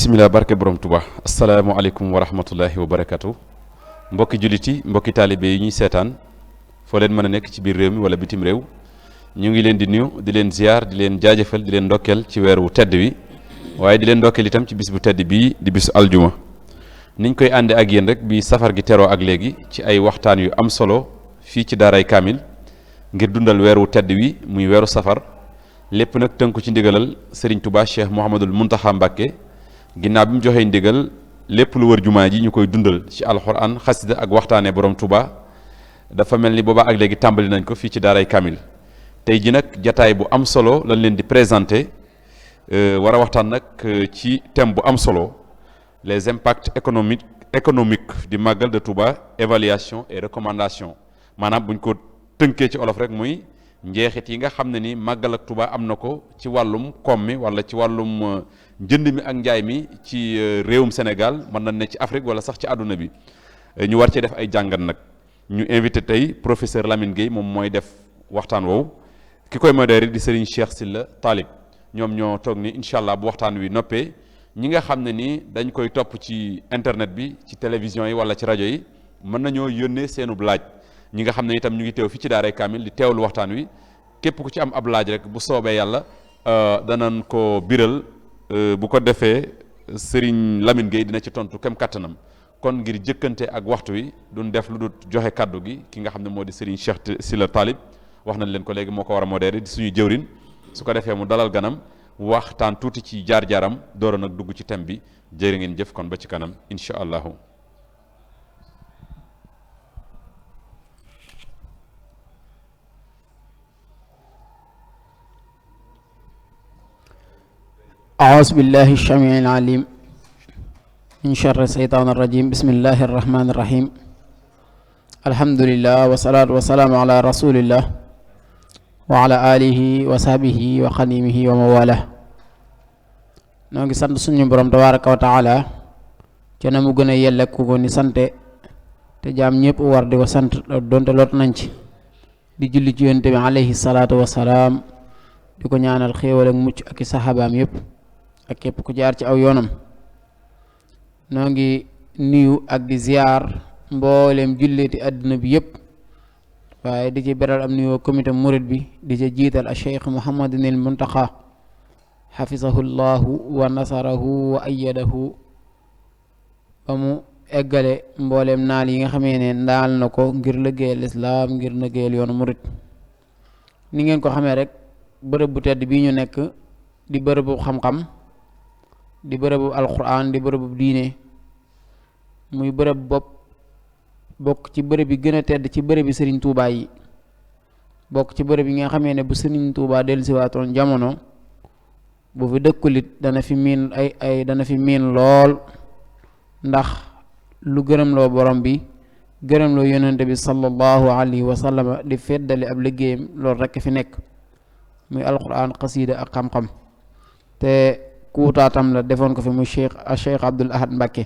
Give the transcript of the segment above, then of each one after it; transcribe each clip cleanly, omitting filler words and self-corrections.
bisimilah barke borom Tuba asalaamaaleykum wa rahmatullahi wa barakatu mbokki jullit yi mbokki taalibe yi ñuy seetaan foo leen mën a nekk ci biir réew mi wala bitim réew ñu ngi leen di nuyu di leen ziar di leen jaajëfal di leen ndokkeel ci weer wu tedd wi waaye di leen ndokkeel itam ci bis bu tedd bii di bisu aljuma niñ koy ànde ak yéen rek bi safar gi teroo ak léegi ci ay waxtaan yu am solo fii ci daaray kaamil ngir dundal weer wu tedd wi muy weeru safar lépp nag tënku ci ndigalal Serigne Touba Cheikh Mouhamadul Mountakha Mbacké ginnaaw bi mu joxee ndigal lépp lu wër jumaa ji ñu koy dundal ci alxuraan xasida ak waxtaanee borom Touba dafa mel ni boobaa ak léegi tàmbali nañ ko fii ci daaray kamil tey ji nag jataay bu am solo lañ leen di présenté war a waxtaan nag ci thème bu am solo les impacts économiques du Magal de Touba évaluation et recommandation maanaam buñ ko tënkee ci olof rek muy njeexit yi nga xam ne ni Magal ak Touba am na ko ci wàllum koom mi wala ci wàllum njënd mi ak njaay mi ci réewum Sénégal mën na ne ci Afrique wala sax ci àdduna bi ñu war cee def ay jàngat nag ñu invité tey professeur Lamine Gueye moom mooy def waxtaan woowu ki koy modéré di Serigne Cheikh Sylla Talib ñoom ñoo toog ni incha allah bu waxtaan wi noppee ñi nga xam ne ni dañ koy topp ci internet bi ci télévision yi wala ci rajo yi mën nañoo yónnee seenub laaj ñi nga xam ne itam ñu ngi teew fii ci daaray Kamil di teewlu waxtaan wi képp ku ci am ab laaj rek bu soobee yàlla danañ ko biral bu ko defee Serigne Lamine Gueye dina ci tontu kem kattanam kon ngir jëkkante ak waxtu wi duñ def lu dul joxe kaddu gi ki nga xam ne moo di Serigne Cheikh Sylla Talib wax nañ leen ko léegi moo ko war a modéré di suñu jëwrin su ko defee mu dalal ganam waxtaan tuuti ci jaar-jaaram doora nag dugg ci thème bi jërë ngeen jëf kon ba ci kanam incha allahu. أعوذ بالله السميع العليم من شر الشيطان الرجيم بسم الله الرحمن الرحيم الحمد لله والصلاة والسلام على رسول الله وعلى آله وصحبه وخديمه وموالاه noo ngi sant suñu borom tabaraka wa taala ca na mu gën a yelle ku ko ni sante te jaam ñëpp war di ko sant donte lot nañ ci di julli ci yonent bi alayhi salaatu wasalaam di ko ñaanal xéewal ak mucc ak i saxaabaam yëpp ak képp ku jaar ci aw yoonam noo ngi nuyu ak di ziar mbooleem julliti àdduna bi yëpp waaye di ci beral am nuyoo comité murid bi di ci jiital a cheikh Mouhamadinil Muntaxa xafisahu llahu wa nasarahu wa ayyadahu ba mu eggale mbooleem naal yi nga xamee ne ndaal na ko ngir liggéeyal islaam ngir liggéeyal yoonu murid ni ngeen ko xamee rek bërëb bu tedd bii ñu nekk di bërëbu xam-xam di bërëbu alquran di bërëbu diine muy bërëb bokk ci bërëb yi gën a tedd ci bërëb yi Serigne Touba yi bokk ci bërëb yi nga xamee ne bu Serigne Touba dellusiwaatoon jamono bu fi dëkkulit dana fi miin lool ndax lu gërëmloo borom bi gërëmloo yonente bi sallallahu alayhi wa sallam di feddali ab liggéeyam loolu rekk fi nekk muy alquran xasiida ak xam-xam te kuutaatam la defoon ko fi muy Cheikh Abdoul Ahad Mbacké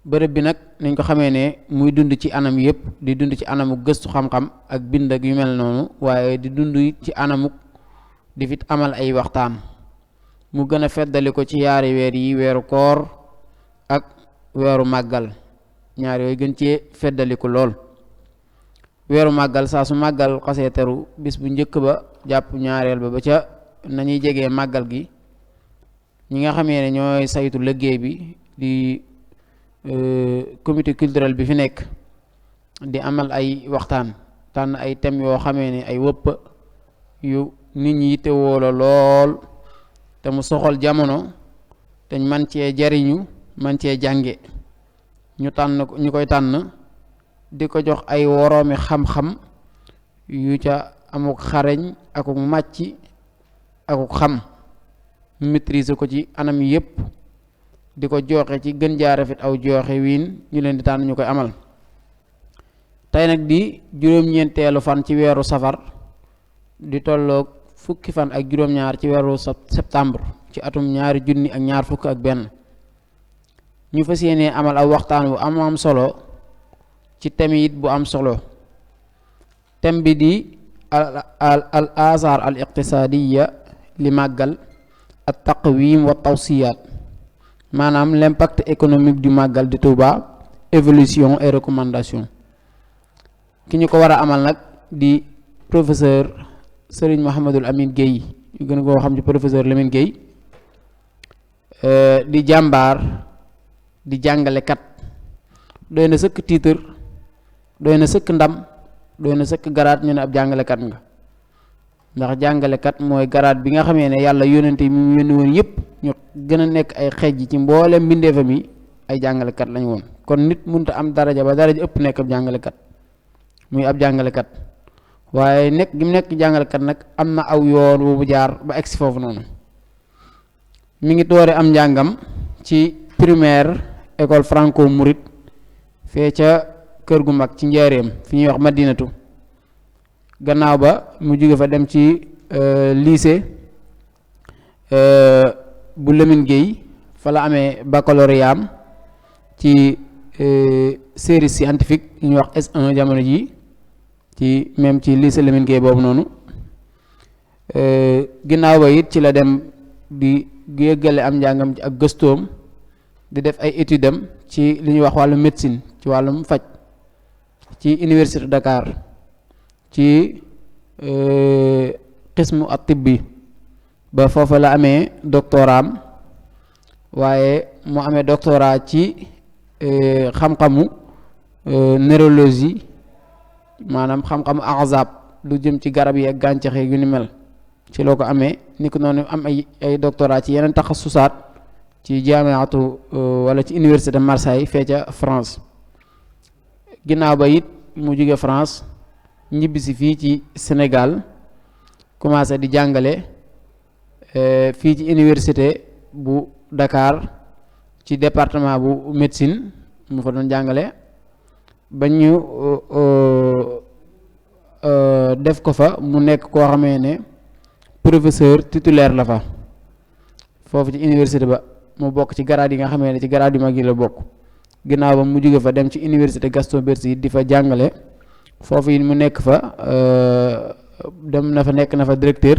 bërëb bi nag niñ ko xamee ne muy dund ci anam yëpp di dund ci anamu gëstu xam-xam ak bind ak yu mel noonu waaye di dund ci anamu di fit amal ay waxtaan mu gën a feddali ko ci yaari weer yi weeru koor ak weeru màggal ñaar yooyu gën cee feddaliku lool weeru màggal saa su màggal xasee teru bis bu njëkk ba jàpp ñaareel ba ca nañuy jegee màggal gi ñi nga xamee ne ñooy saytu liggéey bi di comité culturel bi fi nekk di amal ay waxtaan tànn ay thèmes yoo xamee ne ay wëpp yu nit ñi yitte woola lool te mu soxal jamono te man cee jariñu man cee jànge ñu koy tànn di ko jox ay woroomi xam-xam yu ca amuk xarañ akuk màcc akuk xam maîtriser ko ci anam yépp di ko joxe ci gën jaa rafet aw joxe wiin ñu leen di tànn ñu koy amal tey nag di juróom-ñeenteelu fan ci weeru safar di tolloog fukki fan ak juróom-ñaar ci weeru septembre ci atum ñaari junni ak ñaar fukk ak benn ñu fas yéenee amal aw waxtaan bu am solo ci thème it bu am solo thème bi di al azar al iqtisadiya li màggal at taqwim wa tawsiyaat maanaam l'impact économique du Magal de Touba, évolution et recommandation. ki ñu ko war a amal nag di professeur Serigne Mouhamadul Amine Guèye ñu gën koo xam ci professeur Lamine Guèye di jàmbaar di jàngalekat doy na sëkk titre doy na sëkk ndam doy na sëkk garaat ñu ne ab jàngalekat nga ndax jàngalekat mooy garaat bi nga xamee ne yàlla yónnente yi mu yónni woon yëpp ñu gën a nekk ay xeej ci mboolem mbindeefam yi ay jàngalekat lañu woon kon nit mënut a am daraja ba daraja ëpp nekk ab jàngalekat muy ab jàngalekat waaye nekk gi mu nekk jàngalekat nag am na aw yoon wu bu jaar ba egsi foofu noonu mi ngi doore am njàngam ci primaire école franco mouride fee ca kër gu mag ci njaareem fi ñuy wax madinatu gannaaw ba mu jóge fa dem ci lycée bu Lamine Guèye fa la amee baccalauréat ci série scientifique yu ñuy wax S1 jamono ji ci même ci lycée Lamine Guèye boobu noonu ginnaaw ba it ci la dem di yëggale am njàngam ci ak gëstoom di def ay études am ci li ñuy wax wàllu médecine ci wàllum faj ci université Dakar ci xismu at tibbi ba foofa la amee doctorat waaye mu amee doctorat ci xam-xamu neurologie maanaam xam-xamu ahzab lu jëm ci garab yi ak gàncax yi yu ni mel ci loo ko amee ni ko noonu am ay doctorat ci yeneen taxasusaat ci jaamiatu wala ci université Marseille fee ca France ginnaaw ba it mu jóge France ñibbisi fii ci Sénégal commencé di jàngale fii ci université bu Dakar ci département bu médecine mu fa doon jàngale ba ñu def ko fa mu nekk koo xamee ne professeur titulaire la fa foofu ci université ba mu bokk ci garaat yi nga xamee ne ci garaat yu mag yi la bokk ginnaaw ba mu jóge fa dem ci université Gaston Berger di fa jàngale foofu yi mu nekk fa dem na fa nekk na fa directeur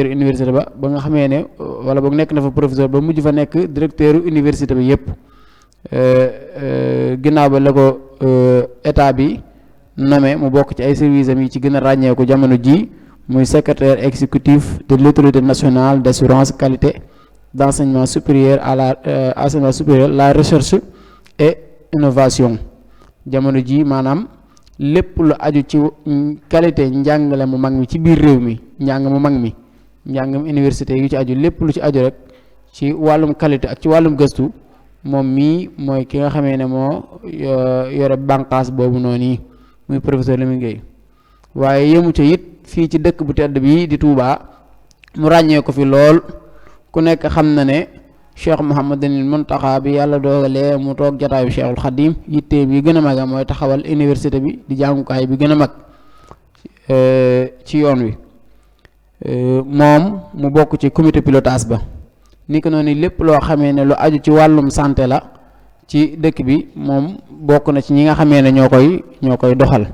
université ba nga xamee ne wala boog nekk na fa professeur ba mujj fa nekk directeur université bi yëpp ginnaaw ba la ko état bi nommé mu bokk ci ay services am yi ci gën a ràññeeku jamono ji muy secrétaire exécutif de l'autorité nationale d'assurance qualité d'enseignement supérieur à la enseignement supérieur la recherche et innovation jamono ji maanaam lépp lu aju ci qualité njàngale mu mag mi ci biir réew mi njàng mu mag mi njàngam université yu ci aju lépp lu ci aju rek ci wàllum qualité ak ci wàllum gëstu moom mii mooy ki nga xamee ne moo yore bànqaas boobu noonu yi muy professeur Lamine Guèye waaye yëmu ca it fii ci dëkk bu tedd bi di Touba mu ràññee ko fi lool ku nekk xam na ne Cheikh Mouhamadul Mountakha bi yàlla doogalee mu toog jataayu Cheikhul Khadim yitteem yi gën a mag mooy taxawal université bi di jàngukaay bi gën a mag ci yoon wi moom mu bokk ci comité pilotage ba ni ko noonu lépp loo xamee ne lu aju ci wàllum santé la ci dëkk bi moom bokk na ci ñi nga xamee ne ñoo koy doxal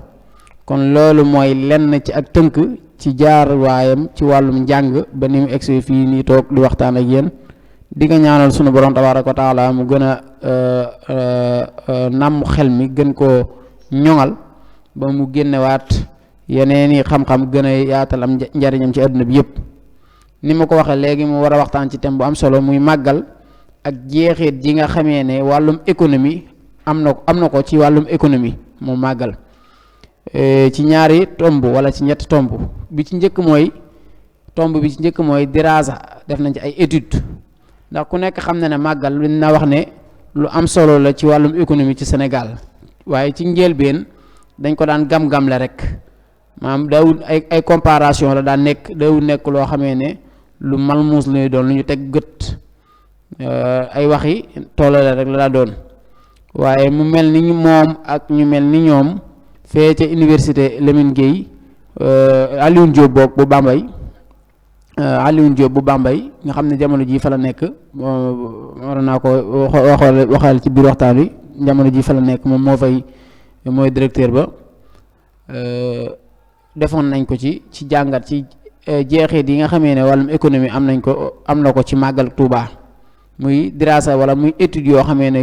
kon loolu mooy lenn ci ak tënk ci jaar waayam ci wàllum njàng ba ni mu egsi fii nii toog di waxtaan ak yéen di nga ñaanal sunu borom tabaaraka wa taala mu gën a nàmm xel mi gën koo ñoŋal ba mu génnewaat yeneen i xam-xam gën a yaatal am njariñam ci àdduna bi yëpp ni ma ko waxee léegi mu war a waxtaan ci thème bu am solo muy màggal ak jeexit ji nga xamee ne wàllum économie am na ko ci wàllum économie moom màggal ci ñaari tomb wala ci ñetti tomb bi ci njëkk mooy diraasa def nañ ci ay études ndax ku nekk xam na ne màggal lu na wax ne lu am solo la ci wàllum économie ci Sénégal waaye ci njëlbeen dañ ko daan gam-gamle rek maanaam daawul ay comparaison la daan nekk daawul nekk loo xamee ne lu malmuus lay doon lu ñu teg gët ay waxi tollale rek la daa doon waaye mu mel ni moom ak ñu mel ni ñoom fee ca université Lamine Guèye Alioune Diop boog bu Bambey Alioune Diop bu Bambey nga xam ne jamono ji fa la nekk war naa ko waxal ci biir waxtaan wi jamono ji fa la nekk moom mooy directeur ba defoon nañ ko ci jàngat ci jeexit yi nga xamee ne wàllum économie am na ko ci màggal Touba muy dirasa wala muy étude yoo xamee ne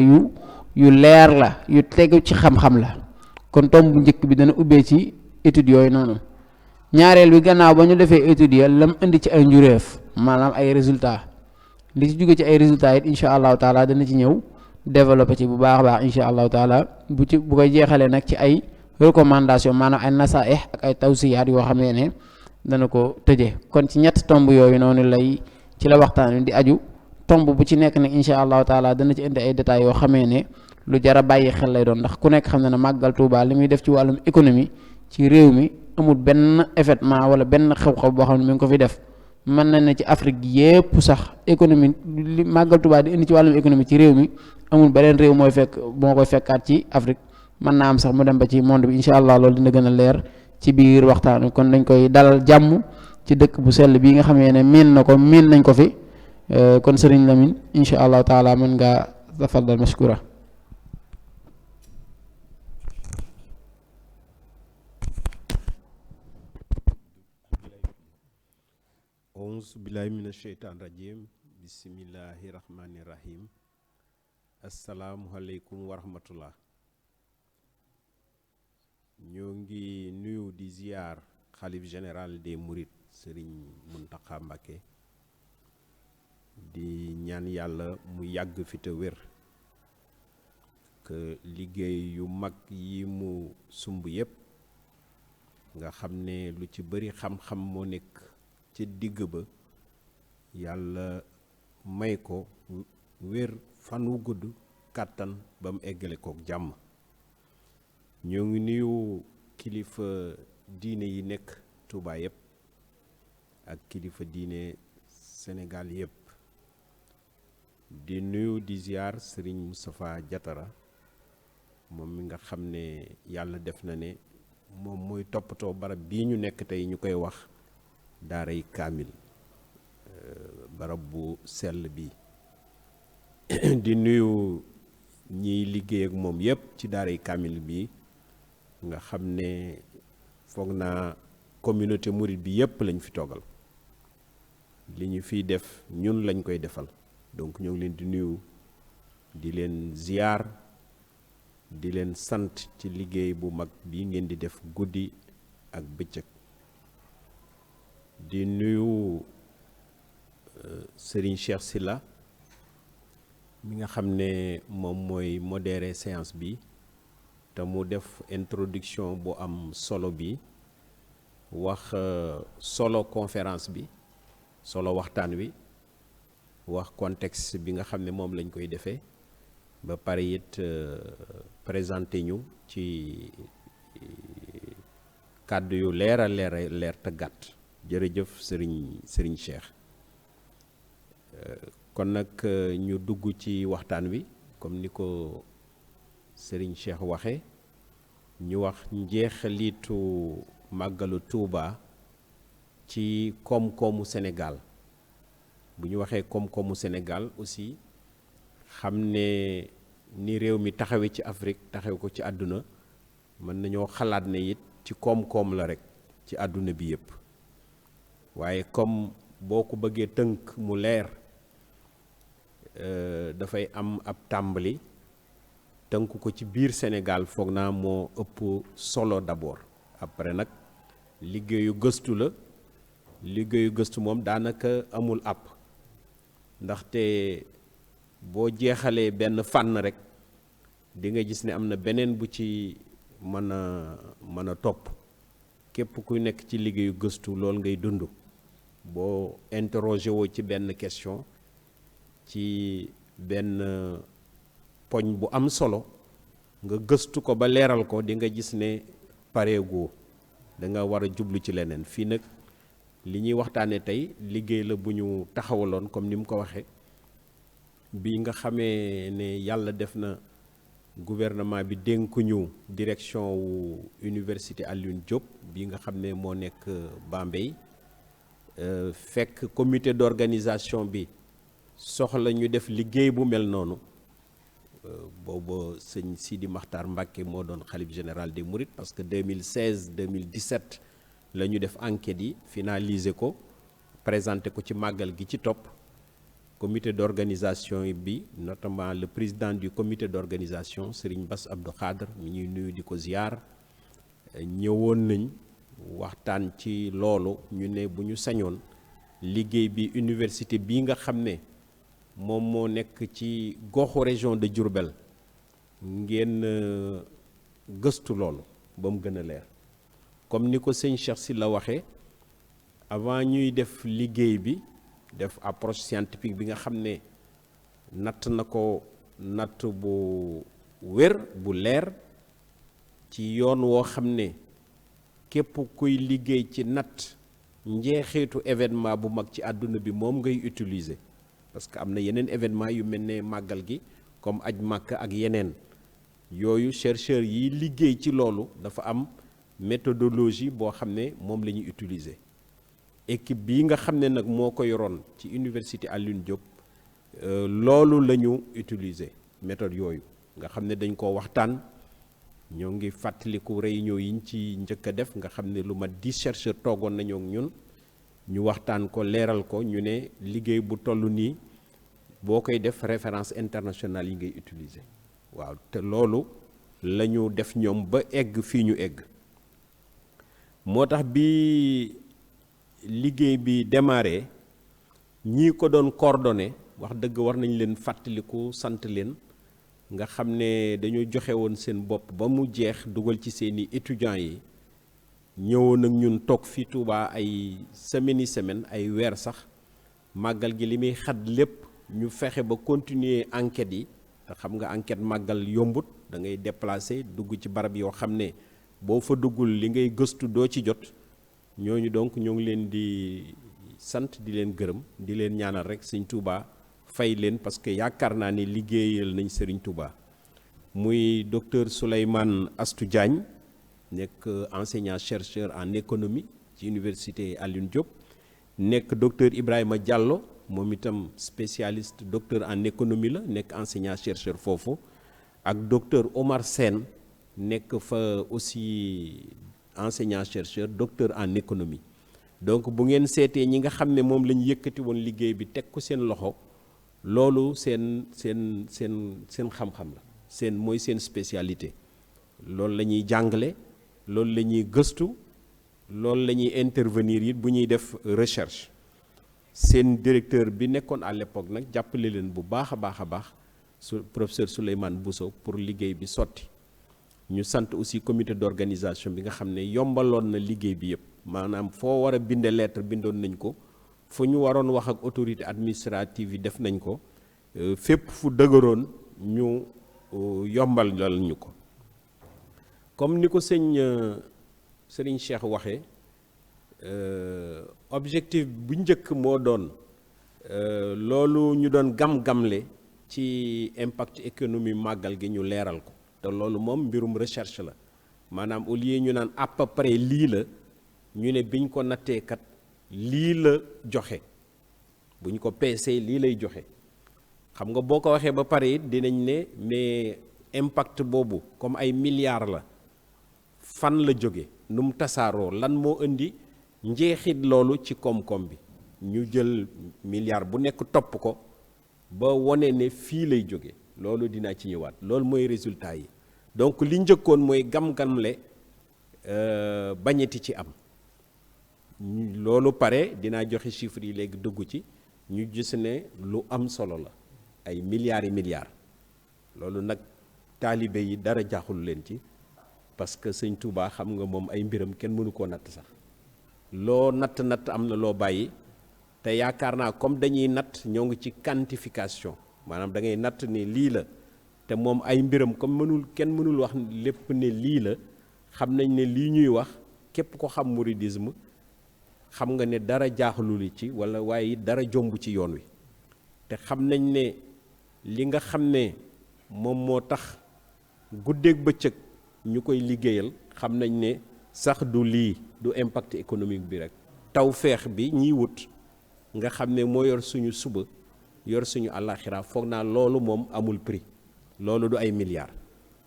yu leer la yu tegu ci xam-xam la kon tomb bu njëkk bi dana ubbee ci études yooyu noonu. ñaareel bi gannaaw ba ñu defee étude ya lam indi ci ay njuréef maanaam ay résultats li ci jóge ci ay résultats it incha allahu taala dana ci ñëw développé ci bu baax a baax incha allahu taala bu koy jeexalee nag ci ay recommandation maanaam ay nasaih ak ay tawsiyaat yoo xamee ne dana ko tëjee kon ci ñett tomb yooyu noonu ci la waxtaan wi di aju tomb bu ci nekk nag incha allahu taala dana ci indi ay détails yoo xamee ne lu jar a bàyyi xel lay doon ndax ku nekk xam na ne màggal Tuuba li muy def ci wàllum économie ci réew mi amul benn événement wala benn xew-xew boo xam ne mi ngi ko fi def mën na ne ci Afrique yépp sax économie li màggal Tuuba di indi ci wàllum économie ci réew mi amul beneen réew moo koy fekkaat ci Afrique mën naa am sax mu dem ba ci monde bi incha allah loolu dina gën a leer ci biir waxtaan wi kon dañ koy dalal jàmm ci dëkk bu sell bii nga xamee ne miin nañ ko fi kon Sëriñ Lamine incha allahu taala mën ngaa tafaddal mashkura. auzu billahi mina sheytaan rajim bismillahi rahmani rahim asalaamualeykum wa rahmatullah. ñoo ngi nuyu di ziar xalif général des mourides Serigne Mountakha Mbacké di ñaan yàlla mu yàgg fi te wér que liggéey yu mag yi mu sumb yépp nga xam ne lu ci bari xam-xam moo nekk ci digg ba yàlla may ko wér fan wu gudd kàttan ba mu eggale kook jàmm. ñoo ngi nuyu kilifa diine yi nekk Touba yépp ak kilifa diine Sénégal yépp di nuyu di ziar Serigne Moustapha Diatara moom mi nga xam ne yàlla def na ne moom mooy toppatoo barab bii ñu nekk tey ñu koy wax daaray kaamil barab bu sell bi di nuyu ñiy liggéey ak moom yépp ci daaray kaamil bi nga xam ne foog naa communauté mouride bi yépp lañ fi toogal li ñu fiy def ñun lañ koy defal donc ñoo ngi leen di nuyu di leen ziyaar di leen sant ci liggéey bu mag bi ngeen di def guddi ak bëccëg di nuyu Serigne Cheikh Sylla mi nga xam ne moom mooy modérer séance bi te mu def introduction bu am solo bi wax solo conférence bi solo waxtaan wi wax contexte bi nga xam ne moom lañ koy defee ba pare it présenté ñu ci kàddu yu leer a leer te gàtt jërëjëf Serigne Cheikh kon nag ñu dugg ci waxtaan wi comme ni ko Serigne Cheikh waxe ñu wax njeexalitu màggalu Touba ci koom-koomu Sénégal bu ñu waxee koom-koomu Sénégal aussi xam ne ni réew mi taxawe ci Afrique taxaw ko ci àdduna mën nañoo xalaat ne it ci koom-koom la rek ci àdduna bi yépp waaye comme boo ko bëggee tënk mu leer dafay am ab tàmbali tënk ko ci biir Sénégal foog naa moo ëpp solo d'abord après nag liggéeyu gëstu la liggéeyu gëstu moom daanaka amul àpp ndaxte boo jeexalee benn fànn rek di nga gis ne am na beneen bu ci mën a topp képp ku nekk ci liggéeyu gëstu loolu ngay dund boo interroger woo ci benn question ci benn poñ bu am solo nga gëstu ko ba leeral ko di nga gis ne pareegoo da nga war a jublu ci leneen fii nag li ñuy waxtaane tey liggéey la bu ñu taxawaloon comme ni mu ko waxee bi nga xamee ne yàlla def na gouvernement bi dénkuñu direction wu université Alioune Diop bi nga xam ne moo nekk Bambey fekk comité d'organisation bi soxla ñu def liggéey bu mel noonu boobu sëñ Sidi Makhtar Mbacké moo doon xalif général des Mourides parce que 2016 2017 la ñu def enquête yi finaliser ko présenter ko ci màggal gi ci topp. Comité d'organisation bi notamment le président du comité d'organisation Serigne Bass Abdou Khadre mi ñuy nuyu di ko ziar ñëwoon nañ waxtaan ci loolu ñu ne bu ñu sañoon liggéey bi université bii nga xam ne moom moo nekk ci goxu région de Diourbel ngeen gëstu loolu ba mu gën a leer comme ni ko sëñ Cheikh Sylla waxee avant ñuy def liggéey bi def approche scientifique bi nga xam ne natt na ko natt bu wér bu leer ci yoon woo xam ne képp kuy liggéey ci natt njeexitu événement bu mag ci àdduna bi moom ngay utiliser parce que am na yeneen événement yu mel ne màggal gi comme aj màkk ak yeneen yooyu chercheurs yi liggéey ci loolu dafa am méthodologie boo xam ne moom la ñuy utiliser équipe bii nga xam ne nag moo ko yoroon ci université Alioune Diop loolu la ñu utiliser méthode yooyu nga xam ne dañ ko waxtaan ñoo ngi fàttaliku réunion yi ñu ci njëkk a def nga xam ne lu mat 10 chercheurs toogoon nañoo ak ñun ñu waxtaan ko leeral ko ñu ne liggéey bu toll nii boo koy def référence internationale yi ngay utiliser waaw te loolu la ñu def ñoom ba egg fii ñu egg moo tax bi liggéey bi démarré ñii ko doon coordonné wax dëgg war nañ leen fàttaliku sant leen nga xam ne dañoo joxe woon seen bopp ba mu jeex dugal ci seeni étudiants yi ñëwoon ak ñun toog fii Touba ay semaine ay weer sax màggal gi li muy xat lépp ñu fexe ba continuer enquête yi te xam nga enquête màggal yombut da ngay déplacer dugg ci barab yoo xam ne boo fa duggul li ngay gëstu doo ci jot ñooñu donc ñoo ngi leen di sant di leen gërëm di leen ñaanal rek Sëñ Touba fay leen parce que yaakaar naa ne liggéeyal nañ Serigne Touba muy docteur Souleymane Astou Diagne nekk enseignant chercheur en économie ci université Alioune Diop nekk docteur Ibrahima Diallo moom itam spécialiste docteur en économie la nekk enseignant chercheur foofu ak docteur Omar Sène nekk fa aussi enseignant chercheur docteur en économie donc bu ngeen seetee ñi nga xam ne moom la ñu yëkkati woon liggéey bi teg ko seen loxo loolu seen xam-xam la mooy seen spécialité loolu la ñuy jàngale loolu la ñuy gëstu loolu la ñuy intervenir it bu ñuy def recherche seen directeur bi nekkoon à l'époque nag jàppale leen bu baax a baax professeur Souleymane Bousso pour liggéey bi sotti ñu sant aussi comité d'organisation bi nga xam ne yombaloon na liggéey bi yëpp maanaam foo war a binde lettre bindoon nañ ko fu ñu waroon wax ak autorité administrative yi def nañ ko fépp fu dëgëroon ñu yombal ñu ko comme ni ko Serigne Cheikh waxee objectif bu njëkk moo doon loolu ñu doon gam-gamle ci impact économie màggal gi ñu leeral ko te loolu moom mbirum recherche la maanaam au lieu ñu naan à peu près lii la ñu ne biñ ko nattee kat lii la joxe buñ ko peesee lii lay joxe xam nga boo ko waxee ba pare it dinañ ne mais impact boobu comme ay milliards la fan la jóge nu mu tasaaroo lan moo indi njeexit loolu ci koom-koom bi ñu jël milliard bu nekk topp ko ba wone ne fii lay jóge loolu dinaa ci ñëwaat loolu mooy résultat yi donc li njëkkoon mooy gam-gamle bañeti ci am loolu pare dinaa joxe chiffres yi léegi dugg ci ñu gis ne lu am solo la ay milliards yi milliards loolu nag taalibe yi dara jaaxul leen ci parce que Sëñ Touba xam nga moom ay mbiram kenn mënu koo natt sax loo natt am na loo bàyyi te yaakaar naa comme dañuy natt ñoo ngi ci quantification maanaam da ngay natt ne lii la te moom ay mbiram comme kenn mënul wax lépp ne lii la xam nañ ne lii ñuy wax képp ko xam mouridisme xam nga ne dara jaaxalul ci wala waaye dara jomb ci yoon wi te xam nañ ne li nga xam ne moom moo tax guddeeg bëccëg ñu koy liggéeyal xam nañ ne sax du lii du impact économique bi rek taw feex bi ñiy wut nga xam ne moo yor suñu suba yor suñu àllaaxira foog naa loolu moom amul prix loolu du ay milliards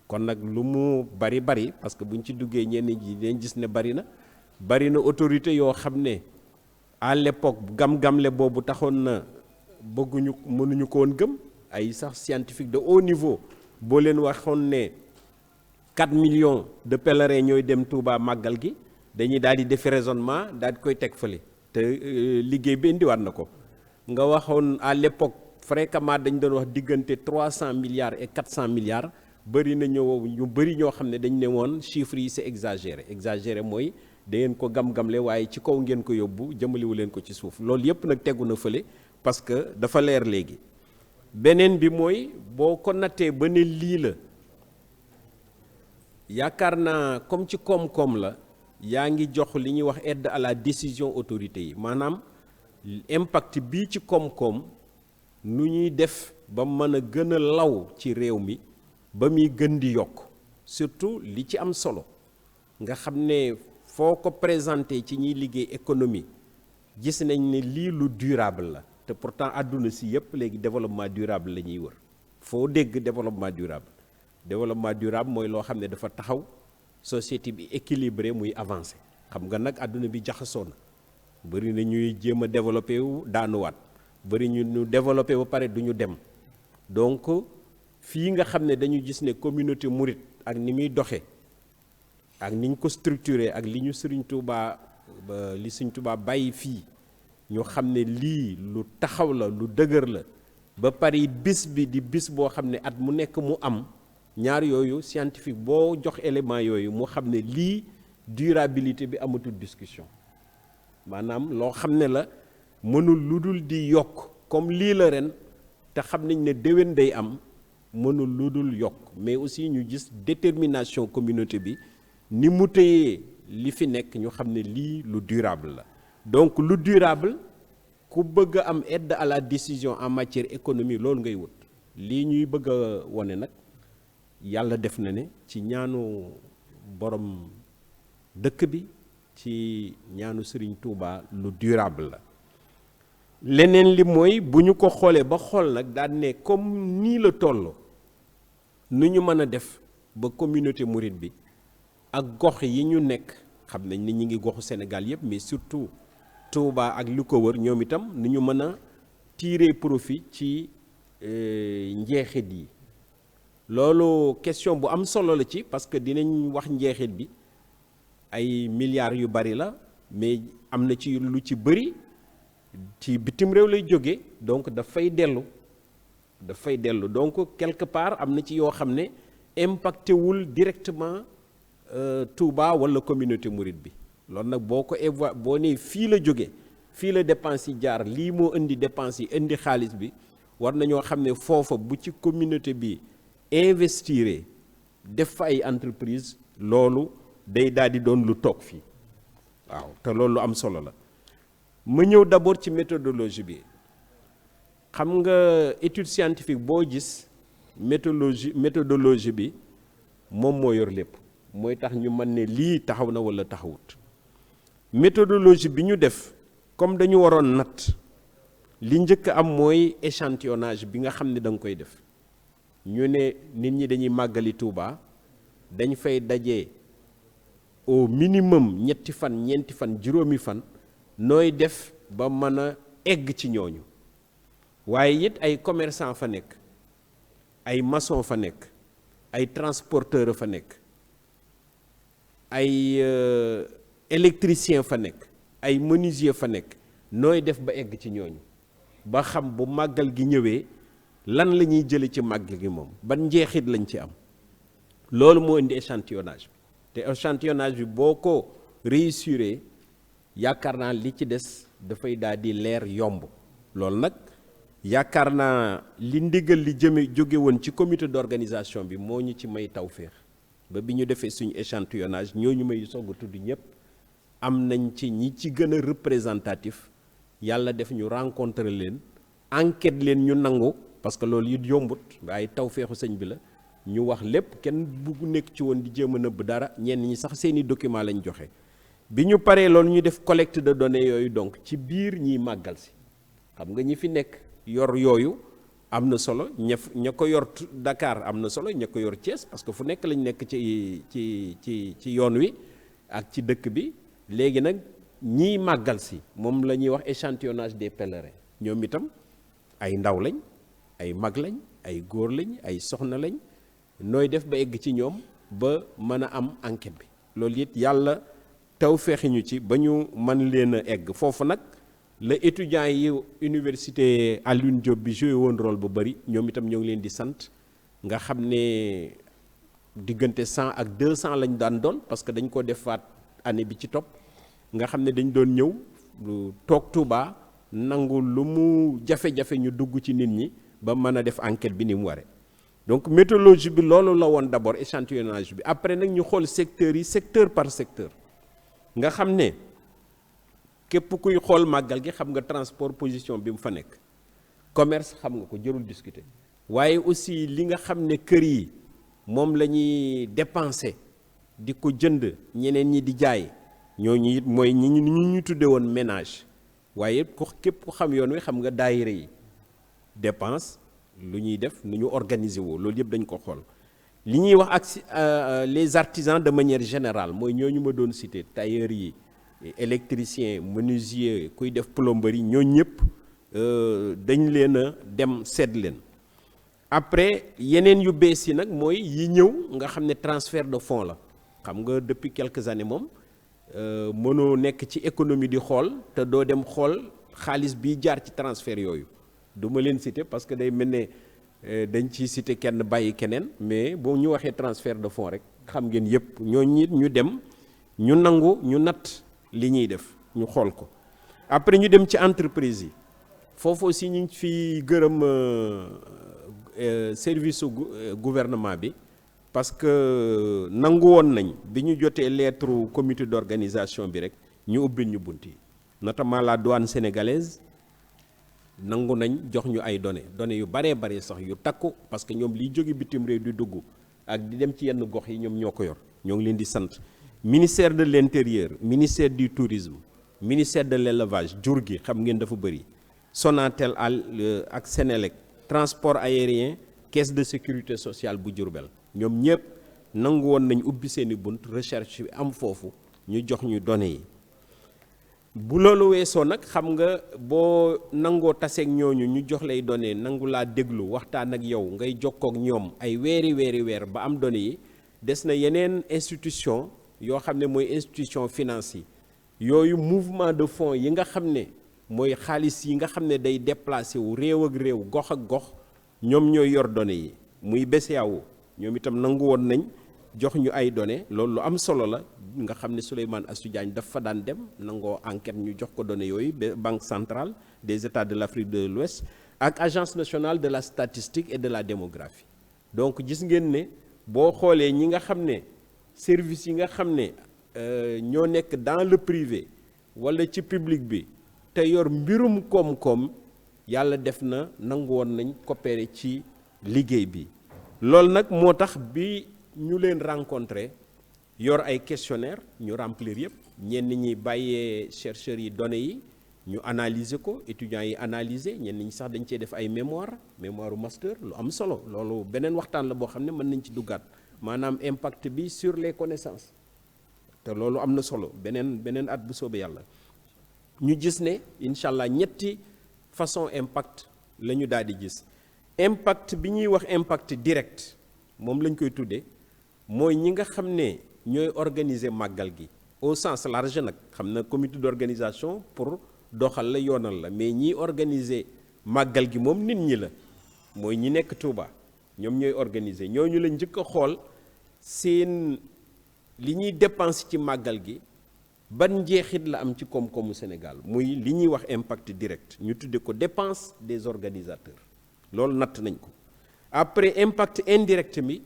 kon nag lu mu bari parce que buñ ci duggee ñenn ji dañ gis ne bari na bari na autorité yoo xam ne à l'époque gam-gamle boobu taxoon na bëgguñu mënuñu ko woon gëm, ay sax scientifique de haut niveau boo leen waxoon ne 4 millions de pèlerins ñooy dem Touba màggal gi dañuy daal di def raisonnement daal di koy teg fële te liggéey bi indiwaat na ko. nga waxoon à l'époque fréquemment dañ doon wax diggante 300 milliards et 400 milliards bëri na ñu bëri ñoo xam ne dañ ne woon chiffres yi c'est exagéré mooy da ngeen ko gam-gamle waaye ci kaw ngeen ko yóbbu jëmaliwu leen ko ci suuf. loolu yëpp nag tegu na fële parce que dafa leer léegi. beneen bi mooy boo ko nattee ba ne lii la yaakaar naa comme ci koom-koom la yaa ngi jox li ñuy wax aide à la décision autorité yi, maanaam impact bii ci koom-koom nu ñuy def ba mën a gën a law ci réew mi ba muy gën di yokk. surtout li ci am solo nga xam ne foo ko présenté ci ñiy liggéey économie gis nañ ne lii lu durable la te pourtant àdduna si yëpp léegi développement durable la ñuy wër. foo dégg développement durable mooy loo xam ne dafa taxaw société bi équilibré muy avancé. xam nga nag àdduna bi jaxasoo na bëri na ñuy jéem a développé wu daanuwaat bëri ñu développé ba pare du ñu dem. donc fii nga xam ne dañu gis ne communauté mouride ak ni muy doxee ak ni ñu ko structuré ak li ñu Sëriñ Tuubaa bàyyi fii ñu xam ne lii lu taxaw la lu dëgër la ba pare bis bi di bis boo xam ne at mu nekk mu am ñaar yooyu scientifique boo jox élément yooyu mu xam ne lii durabilité bi amatul discussion maanaam loo xam ne la mënul lu dul di yokk comme lii la ren te xam nañ ne déwén day am mënul lu dul yokk. mais aussi ñu gis détermination communauté bi ni mu téyee li fi nekk ñu xam ne lii lu durable la. donc lu durable ku bëgg a am aide à la décision en matière économique loolu ngay wut. lii ñuy bëgg a wone nag yàlla def na ne ci ñaanu borom dëkk bi ci ñaanu Serigne Touba lu durable la. leneen li mooy bu ñu ko xoolee ba xool nag daan ne comme nii la toll nu ñu mën a def ba communauté mouride bi ak gox yi ñu nekk xam nañ ni ñi ngi goxu Sénégal yëpp mais surtout Touba ak li ko wër ñoom itam nu ñu mën a tirer profit ci njeexit yi. loolu question bu am solo la ci parce que dinañ wax njeexit bi ay milliards yu bari la mais am na ci lu ci bëri ci bitim réew lay jóge donc dafay dellu donc quelque part am na ci yoo xam ne impacté wul directement Touba wala communauté mouride bi. loolu nag boo ko boo nee fii la jóge fii la dépense yi jaar lii moo indi dépense yi indi xaalis bi war nañoo xam ne foofa bu ci communauté bi investir def fa ay entreprise loolu day daal di doon lu toog fii waaw te loolu lu am solo la. ma ñëw d'abord ci méthodologie bi xam nga étude scientifique boo gis méthodologie bi moom moo yor lépp mooy tax ñu mën ne lii taxaw na walla taxawut. méthodologie bi ñu def comme dañu waroon natt li njëkk am mooy échantillonnage bi nga xam ne da nga koy def ñu ne nit ñi dañuy màggali Touba dañ fay daje au minimum ñetti fan ñeenti fan juróomi fan nooy def ba mën a egg ci ñooñu waaye it ay commerçant fa nekk ay maçon fa nekk ay transporteur fa nekk ay électricien fa nekk ay menuisier fa nekk nooy def ba egg ci ñooñu ba xam bu màggal gi ñëwee lan la ñuy jële ci màggal gi moom ban njeexit lañ ci am. loolu moo indi échantillonnage bi te échantillonnage bi boo ko réussir yaakaar naa li ci des dafay daal di leer yomb. loolu nag yaakaar naa li ndigal li jóge woon ci comité d'organisation bi moo ñu ci may tawféex ba bi ñu defee suñu échantillonnage ñooñu may soog a tudd ñëpp am nañ ci ñi ci gën a représentatif yàlla def ñu rencontrer leen enquête leen ñu nangu parce que loolu it yombut waaye tawféexu sëñ bi la ñu wax lépp kenn bugg nekk ci woon di jéem a nëbb dara ñenn ñi sax seeni document lañ joxe. bi ñu paree loolu ñu def collecte de données yooyu donc ci biir ñiy màggal si xam nga ñi fi nekk yor yooyu am na solo ña ko yor Dakar am na solo ña ko yor Thiès parce que fu nekk lañ nekk ci yoon wi ak ci dëkk bi léegi nag ñiy màggal si moom la ñuy wax échantillonnage des pèlerins ñoom itam ay ndaw lañ ay mag lañ ay góor lañ ay soxna lañ nooy def ba egg ci ñoom ba mën a am enquête bi loolu it yàlla taw feexi ñu ci ba ñu mën leen a egg foofu nag la étudiants yi université Alioune Diop bi joué woon rôle bu bëri ñoom itam ñoo ngi leen di sant nga xam ne diggante 100 ak 200 lañ daan doon parce que dañ ko defaat année bi ci topp nga xam ne dañ doon ñëw toog Touba nangu lu mu jafe-jafe ñu dugg ci nit ñi ba mën a def enquête bi ni mu waree donc méthodologie bi loolu la woon d'abord échantillonnage bi après nag ñu xool secteurs yi secteur par secteur nga xam ne képp kuy xool màggal gi xam nga transport position bi mu fa nekk commerce xam nga ko jërul discuter waaye aussi li nga xam ne kër yi moom la ñuy dépenser di ko jënd ñeneen ñi di jaay ñooñu it mooy ñi ñu tudde woon ménage waaye képp ku xam yoon wi xam nga daayira yi dépense lu ñuy def nu ñu organiser woo loolu yëpp dañ ko xool li ñuy wax ak les artisans de manière générale mooy ñooñu ma doon citer tailleurs yi électricien menuisier kuy def plomberie ñooñu ñëpp dañ leen a dem seet leen après yeneen yu bees yi nag mooy yi ñëw nga xam ne transfert de fonds la xam nga depuis quelques années moom mënoo nekk ci économie di xool te doo dem xool xaalis bi jaar ci transfert yooyu du ma leen citer parce que day mel ne dañ ciy citer kenn bàyyi keneen mais boo ñu waxee transfert de fonds rek xam ngeen yëpp ñooñu ñu dem ñu nangu ñu natt li ñuy def ñu xool ko après ñu dem ci entreprise yi foofu aussi ñu ngi fi gërëm service su gouvernement bi parce que nangu woon nañ bi ñu jotee lettre comité d'organisation bi rek ñu ubbil ñu bunt yi notamment la douane sénégalaise nangu nañ jox ñu ay données yu baree bare sax yu takku parce que ñoom liy jóge bitim réew di dugg ak di dem ci yenn gox yi ñoom ñoo ko yor ñoo ngi leen di sant ministère de l'intérieur ministère du tourisme ministère de l'élevage jur gi xam ngeen dafa bëri Sonatel ak Sénélec transport aérien caisse de sécurité sociale bu Diourbel ñoom ñëpp nangu woon nañ ubbi seeni bunt recherche bi am foofu ñu jox ñu données yi bu loolu weesoo nag xam nga boo nangoo taseeg ñooñu ñu jox lay données nangu laa déglu waxtaan ak yow ngay jokkook ñoom ay weer ba am données yi des na yeneen institution yoo xam ne mooy institution finance yi yooyu mouvement de fonds yi nga xam ne mooy xaalis yi nga xam ne day déplacé wu réew ak réew gox ak gox ñoom ñooy yor données yi muy BCEAO ñoom itam nangu woon nañ jox ñu ay données loolu lu am solo la nga xam ne Souleymane Assou Diagne daf fa daan dem nangoo enquête ñu jox ko données yooyu Banque centrale des États de l'Afrique de l'Ouest ak Agence nationale de la statistique et de la démographie donc gis ngeen ne boo xoolee ñi nga xam ne service yi nga xam ne ñoo nekk dans le privé wala ci public bi te yor mbirum koom-koom yàlla def na nangu woon nañ coopérer ci liggéey bi loolu nag moo tax bi ñu leen rencontré yor ay questionnaire ñu remplir yëpp ñenn ñi bàyyee chercheurs yi données yi ñu analyser ko étudiants yi analyser ñenn ñi sax dañ cee def ay mémoire master lu am solo loolu beneen waxtaan la boo xam ne mën nañ ci duggaat maanaam impact bi sur les connaissances te loolu am na solo beneen at bu soobee yàlla ñu gis ne incha allah ñetti façon impact la ñu daal di gis impact bi ñuy wax impact direct moom lañ koy tuddee mooy ñi nga xam ne ñooy organiser màggal gi au sens large nag xam na comité d'organisation pour doxal la yoonal la mais ñiy organiser màggal gi moom nit ñi la mooy ñi nekk Touba ñoom ñooy organiser ñooñu la njëkk a xool seen li ñuy dépense ci màggal gi ban njeexit la am ci koom-koomu Sénégal muy li ñuy wax impact direct ñu tudde ko dépense des organisateurs loolu natt nañ ko après impact indirect mi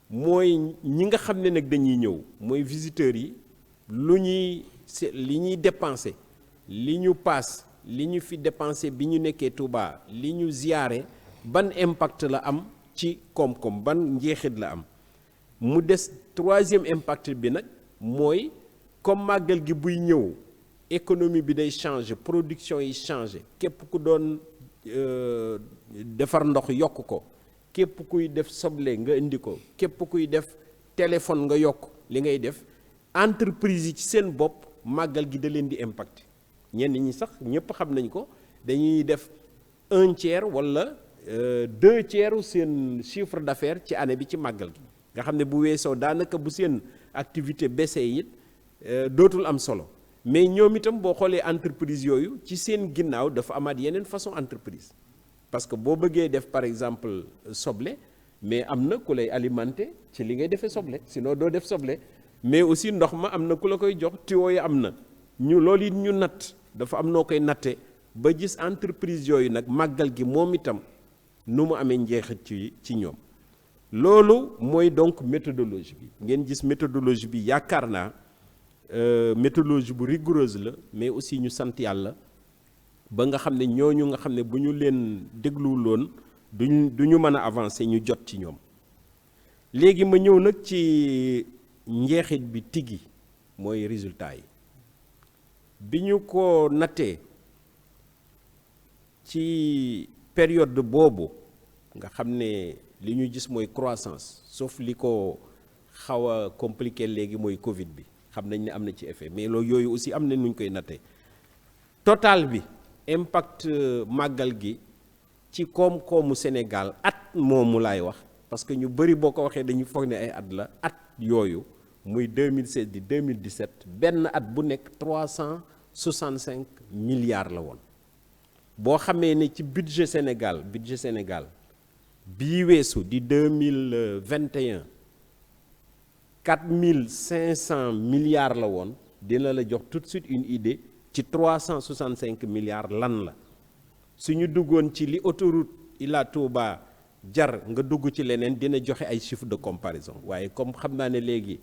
mooy ñi nga xam ne nag dañuy ñëw mooy visiteurs yi li ñuy dépenser li ñu paas li ñu fi dépenser bi ñu nekkee Touba li ñu ziyaare ban impact la am ci koom-koom ban njeexit la am mu des troisième impact bi nag mooy comme màggal gi buy ñëw économie bi day changer production yi changer képp ku doon defar ndox yokk ko képp kuy def soble nga indi ko képp kuy def téléphone nga yokk li ngay def entreprise yi ci seen bopp màggal gi da leen di impacté ñenn ñi sax ñëpp xam nañ ko dañuy def 1/3 wala 2/3 seen chiffre d'affaires ci année bi ci màggal gi nga xam ne bu weesoo daanaka bu seen activité baissé it dootul am solo mais ñoom itam boo xoolee entreprise yooyu ci seen ginnaaw dafa amaat yeneen façon entreprise parce que boo bëggee def par exemple soble mais am na ku lay alimenter ci li ngay defee soble sinon doo def soble mais aussi ndox ma am na ku la koy jox tuyau yi am na ñu loolu it ñu natt dafa am noo koy natte ba gis entreprise yooyu nag màggal gi moom itam nu mu amee njeexit ci ñoom loolu mooy donc méthodologie bi ngeen gis méthodologie bi yaakaar naa méthodologie bu rigoureuse la mais aussi ñu sant yàlla ba nga xam ne ñooñu nga xam ne bu ñu leen dégluwuloon du ñu mën a avancer ñu jot ci ñoom léegi ma ñëw nag ci njeexit bi tigi mooy résultat yi bi ñu ko nattee ci période boobu nga xam ne li ñu gis mooy croissance sauf li ko xaw a compliqué léegi mooy Covid bi xam nañ ne am na ci effet mais loolu yooyu aussi am na nu ñu koy nattee total bi impact màggal gi ci koom-koomu Sénégal at moomu laay wax parce que ñu bëri boo ko waxee dañuy foog ne ay at la at yooyu muy 2016 di 2017 benn at bu nekk 365 milliards la woon boo xamee ne ci budget Sénégal bii weesu di 2021 4500 milliards la woon dina la jox tout de suite une idée ci 365 milliards lan la su ñu duggoon ci li autoroute Ila Touba jar nga dugg ci leneen dina joxe ay chiffres de comparaison waaye comme xam naa ne léegi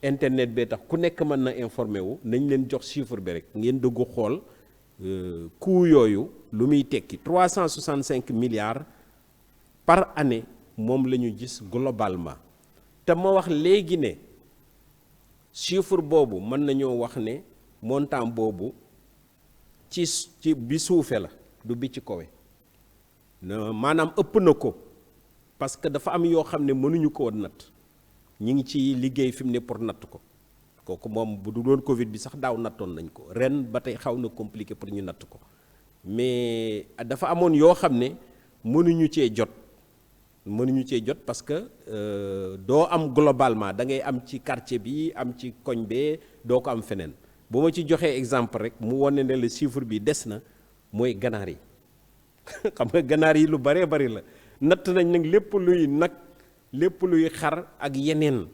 internet bee tax ku nekk mën na informé wu nañ leen jox chiffre bi rek ngeen dugg xool coût yooyu lu muy tekki 365 milliards par année moom la ñu gis globalement te ma wax léegi ne chiffre boobu mën nañoo wax ne montant boobu ci bi suufe la du bi ci kawe maanaam ëpp na ko parce que dafa am yoo xam ne mënuñu ko woon natt ñi ngi ci liggéey fi mu ne pour natt ko kooku moom bu du doon Covid bi sax daaw nattoon nañ ko ren ba tey xaw na compliqué pour ñu natt ko mais dafa amoon yoo xam ne mënuñu cee jot parce que doo am globalement da ngay am ci quartier bi am ci koñ bee doo ko am feneen bu ma ci joxee exemple rek mu wane ne le chiffre bi des na mooy ganaar yi xam nga ganaar yi lu baree bari la natt nañ nag lépp luy xar ak yeneen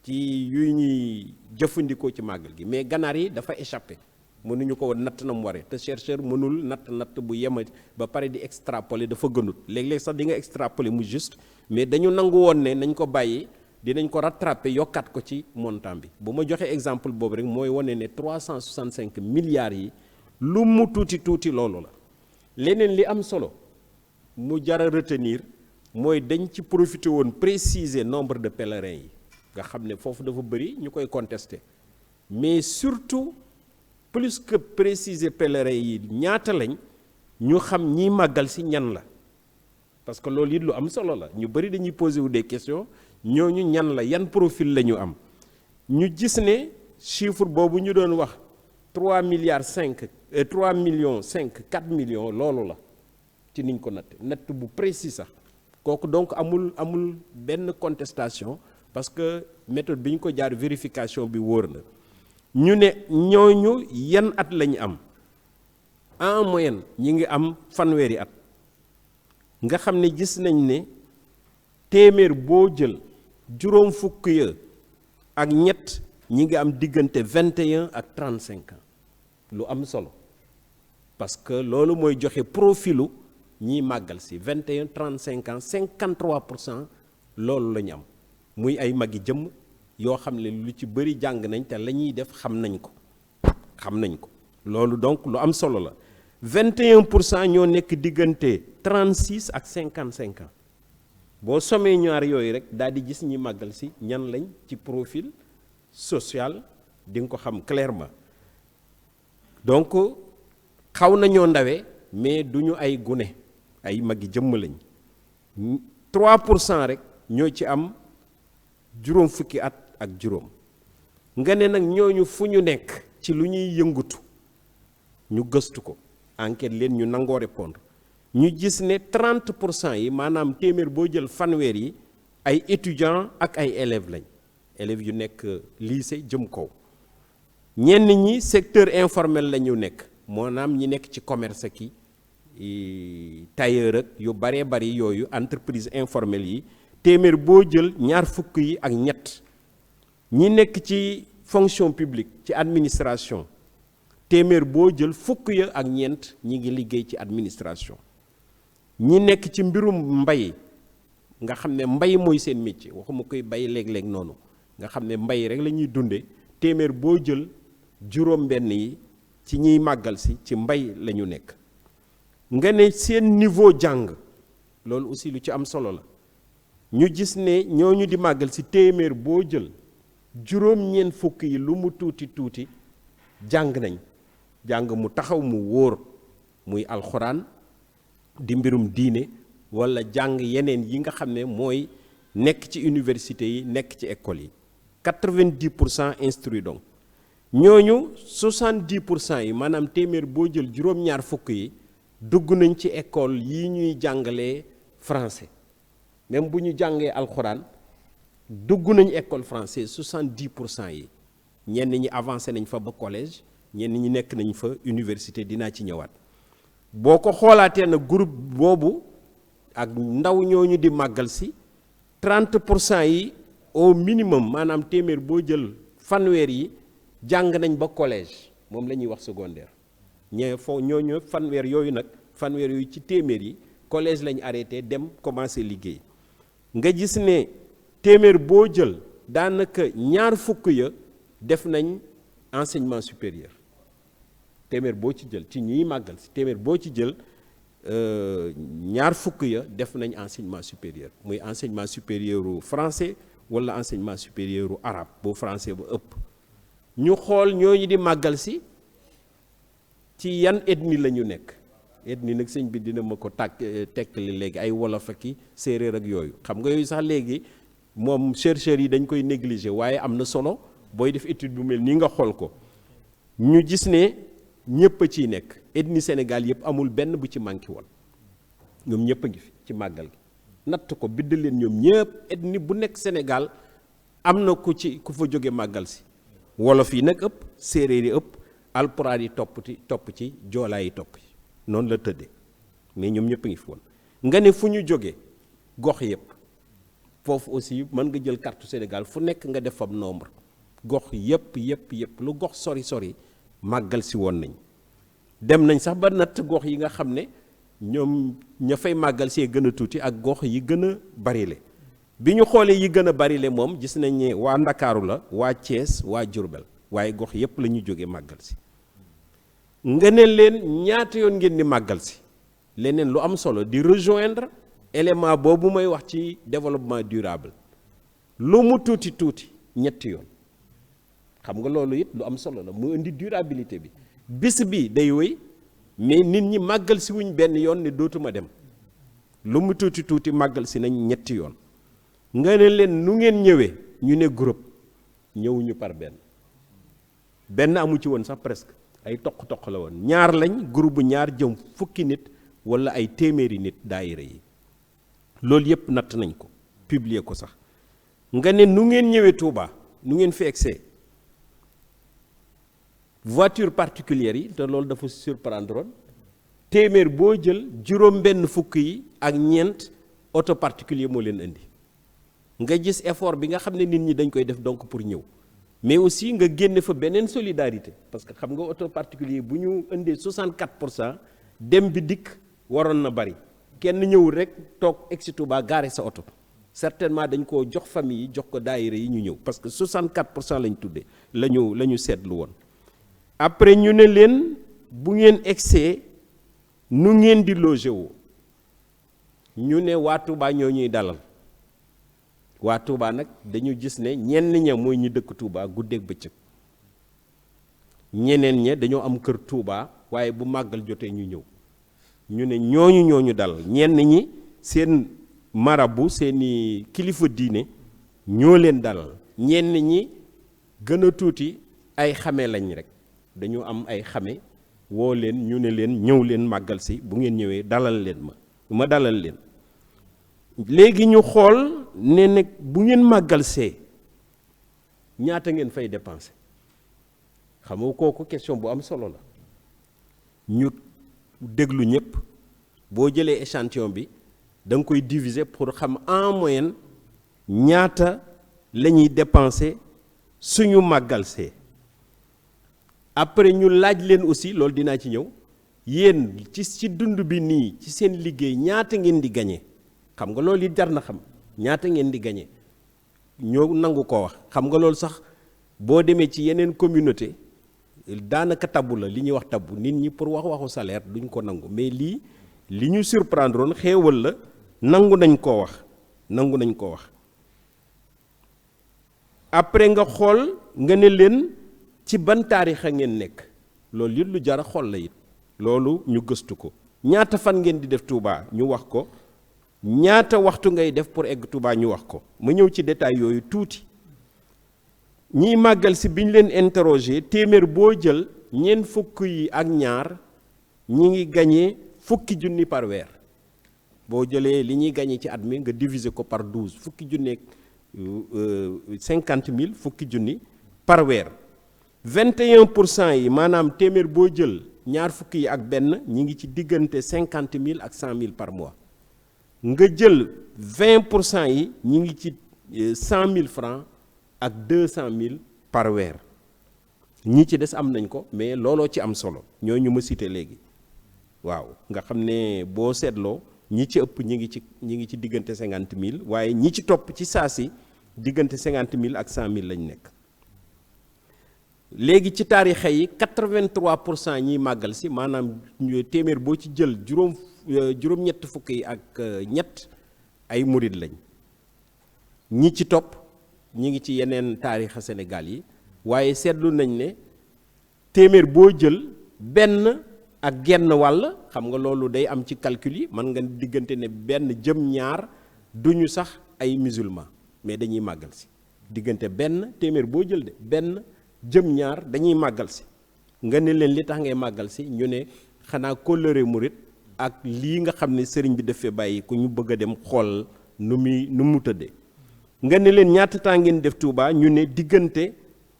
ci yuy ñuy jëfandikoo ci màggal gi mais ganaar yi dafa échappé mënuñu ko woon natt na mu waree te chercheur mënul natt bu yema ba pare di extrapoler dafa gënut léeg-léeg sax di nga extrapoler mu juste mais dañu nangu woon ne nañ ko bàyyi dinañ ko rattraper yokkaat ko ci montant bi bu ma joxee exemple boobu rek mooy wane ne 365 milliards yi lu mu tuuti loolu la leneen li am solo mu jar a retenir mooy dañ ci profité woon préciser nombre de pèlerins yi nga xam ne foofu dafa bëri ñu koy contester mais surtout plus que préciser pèlerins yi ñaata lañ ñu xam ñiy màggal si ñan la parce que loolu it lu am solo la ñu bëri dañuy poser wu des questions ñooñu ñan la yan profil la ñu am ñu gis ne chiffre boobu ñu doon wax 3 milliards 5 3 millions 5 4 millions loolu la ci niñ ko natt bu précis sax kooku donc amul benn contestation parce que méthode bi ñu ko jaar vérification bi wóor na ñu ne ñooñu yan at lañu am en moyenne ñi ngi am fanweeri at nga xam ne gis nañ ne téeméer boo jël juróom fukk ya ak ñett ñi ngi am diggante 21 ak 35 ans lu am solo parce que loolu mooy joxe profilu ñiy màggal si 21 35 ans 53% loolu la ñu am muy ay magi jëmm yoo xam ne lu ci bëri jàng nañ te la ñuy def xam nañ ko loolu donc lu am solo la 21% ñoo nekk diggante 36 ak 55 ans boo somee ñaar yooyu rek daal di gis ñi màggal si ñan lañ ci profil social di nga ko xam clairement donc xaw nañoo ndawe mais du ñu ay gune ay magi jëmm lañ 3% rek ñoo ci am juróom fukki at ak juróom nga ne nag ñooñu fu ñu nekk ci lu ñuy yëngutu ñu gëstu ko enquête leen ñu nangoo répondre ñu gis ne 30% yi maanaam téeméer boo jël fanweer yi ay étudiants ak ay élèves lañ élèves yu nekk lycée jëm kaw ñenn ñi secteur informel la ñu nekk maanaam ñi nekk ci commerce ki tailleur ak yu baree bari yooyu entreprise informelle yi téeméer boo jël ñaar fukk yi ak ñett ñi nekk ci fonction publique ci administration téeméer boo jël fukk ya ak ñeent ñi ngi liggéey ci administration ñi nekk ci mbirum mbay nga xam ne mbay mooy seen métier waxuma koy bay léeg-léeg noonu nga xam ne mbay rek la ñuy dunde téeméer boo jël juróom benn yi ci ñiy màggal si ci mbay la ñu nekk nga ne seen niveau jàng loolu aussi lu ci am solo la ñu gis ne ñooñu di màggal si téeméer boo jël juróom-ñeent fukk yi lu mu tuuti tuuti jàng nañ jàng mu taxaw mu wóor muy alxuraan di mbirum diine walla jàng yeneen yi nga xam ne mooy nekk ci université yi nekk ci école yi 90% instruits donc ñooñu 70% yi maanaam téeméer boo jël juróom-ñaar fukk yi dugg nañ ci école yi ñuy jàngalee français même bu ñu jàngee alxuraan dugg nañ école français 70% yi ñenn ñi avancé nañ fa ba collège ñenn ñi nekk nañ fa université dinaa ci ñëwaat boo ko xoolaatee na groupe boobu ak ndaw ñooñu di màggal si 30% yi au minimum maanaam téeméer boo jël fanweer yi jàng nañ ba collège moom la ñuy wax secondaire ñooñu fanweer yooyu nag fanweer yooyu ci téeméer yi collège lañ arrêté dem commencé liggéey nga gis ne téeméer boo jël daanaka ñaar fukk ya def nañ enseignement supérieur téeméer boo ci jël ci ñiy màggal si téeméer boo ci jël ñaar fukk ya def nañ enseignement supérieur muy enseignement supérieur u français wala enseignement supérieur u arabe bu français ba ëpp ñu xool ñooñu di màggal si ci yan ethnie la ñu nekk ethnie nag sëñ bi dina ma ko tekkali léegi ay wolof ak i séeréer ak yooyu xam nga yooyu sax léegi moom chercheurs yi dañ koy négliger waaye am na solo booy def étude bu mel nii nga xool ko ñu gis ne ñëpp a ciy nekk ethnie Sénégal yëpp amul benn bu ci manqué woon ñoom ñëpp a ngi fi ci màggal gi natt ko bidd leen ñoom ñëpp ethnie bu nekk Sénégal am na ku fa jóge màggal si wolof yi nag ëpp séeréer yi ëpp alpulaar yi topp ci joolaa yi topp ci noonu la tëddee mais ñoom ñëpp a ngi fi woon nga ne fu ñu jógee gox yëpp foofu aussi mën nga jël carte Sénégal fu nekk nga def fam nombre gox yëpp lu gox sori màggal si woon nañ dem nañ sax ba natt gox yi nga xam ne ñoom ña fay màggal see gën a tuuti ak gox yi gën a barile bi ñu xoolee yi gën a barile moom gis nañ ne waa Ndakaaru la waa Thiès waa Diourbel waaye gox yëpp la ñu jógee màggal si nga ne leen ñaata yoon ngeen di màggal si leneen lu am solo di rejoindre élément boobu may wax ci développement durable lu mu tuuti ñetti yoon xam nga loolu it lu am solo la mu indi durabilité bi bis bi day wéy mais nit ñi màggal si wuñ benn yoon ne dootuma dem lu mu tuuti màggal si nañ ñetti yoon nga ne leen nu ngeen ñëwee ñu ne groupe ñëwuñu par benn amu ci woon sax presque ay toq la woon ñaar lañ groupe bu ñaar jëm fukki nit wala ay téeméeri nit daayira yi loolu yëpp natt nañ ko publier ko sax nga ne nu ngeen ñëwee Touba nu ngeen fi egsee voiture particulière yi te loolu dafa surprendre woon téeméer boo jël juróom benn fukk yi ak ñeent auto particulier moo leen indi nga gis effort bi nga xam ne nit ñi dañ koy def donc pour ñëw mais aussi nga génne fa beneen solidarité parce que xam nga auto particulier bu ñu indee 64% dem bi dikk waroon na bari kenn ñëwul rek toog egsi Touba gaare sa oto certainement dañ koo jox famille yi jox ko daayira yi ñu ñëw parce que 64% lañ tuddee la ñu seetlu woon après ñu ne leen bu ngeen egsee nu ngeen di logé woo ñu ne waa Touba ñoo ñuy dalal waa Touba nag dañu gis ne ñenn ña mooy ñu dëkk Touba guddeeg bëccëg ñeneen ña dañoo am kër Touba waaye bu màggal jotee ñu ñëw ñu ne ñooñu dalal ñenn ñi seen marabu seeni kilifa diine ñoo leen dalal ñenn ñi gën a tuuti ay xame lañ rek dañu am ay xame woo leen ñu ne leen ñëw leen màggal si bu ngeen ñëwee dalal leen ma dalal leen léegi ñu xool ne nag bu ngeen màggal see ñaata ngeen fay dépenser xam nga kooku question bu am solo la ñu déglu ñëpp boo jëlee échantillon bi da nga koy diviser pour xam en moyenne ñaata la ñuy dépenser suñu màggal see après ñu laaj leen aussi loolu dinaa ci ñëw yéen ci dund bi nii ci seen liggéey ñaata ngeen di gagné xam nga loolu it jar na xam ñaata ngeen di gagné ñoo nangu ko wax xam nga loolu sax boo demee ci yeneen communauté daanaka tabbu la li ñuy wax tabbu nit ñi pour waxu salaire duñ ko nangu mais lii li ñu surprendre woon xéewal la nangu nañ koo wax après nga xool nga ne leen ci ban taarixa ngeen nekk loolu it lu jar a xool la it loolu ñu gëstu ko ñaata fan ngeen di def Touba ñu wax ko ñaata waxtu ngay def pour egg Touba ñu wax ko ma ñëw ci détail yooyu tuuti ñiy màggal si bi ñu leen interroger téeméer boo jël ñeent fukk yi ak ñaar ñi ngi gagné fukki junni par weer boo jëlee li ñuy gagné ci at mi nga diviser ko par 12 fukki junni 50 000 fukki junni par weer 21% yi maanaam téeméer boo jël ñaar fukki yi ak benn ñi ngi ci diggante 50 000 ak 100 000 par mois nga jël 20% yi ñi ngi ci 100 000 francs ak 200 000 par weer ñi ci des am nañ ko mais looloo ci am solo ñoo ñu ma cité léegi waaw nga xam ne boo seetloo ñi ci ëpp ñi ngi ci diggante 50 000 waaye ñi ci topp ci saa si diggante 50 000 ak 100 000 lañ nekk léegi ci taarixa yi 83% ñiy màggal si maanaam téeméer boo ci jël juróom-ñett fukk yi ak ñett ay murid lañ ñi ci topp ñi ngi ci yeneen taarixa Sénégal yi waaye seetlu nañ ne téeméer boo jël benn ak genn wàll xam nga loolu day am ci calcul yi mën nga diggante ne benn jëm ñaar duñu sax ay musulman mais dañuy màggal si diggante benn téeméer boo jël de benn jëm ñaar dañuy màggal si nga ne leen li tax ngay màggal si ñu ne xanaa kóllëre murit ak lii nga xam ne sëriñ bi dafee bàyyi ku ñu bëgg a dem xool nu mu tëddee nga ne leen ñaata temps ngeen def Touba ñu ne diggante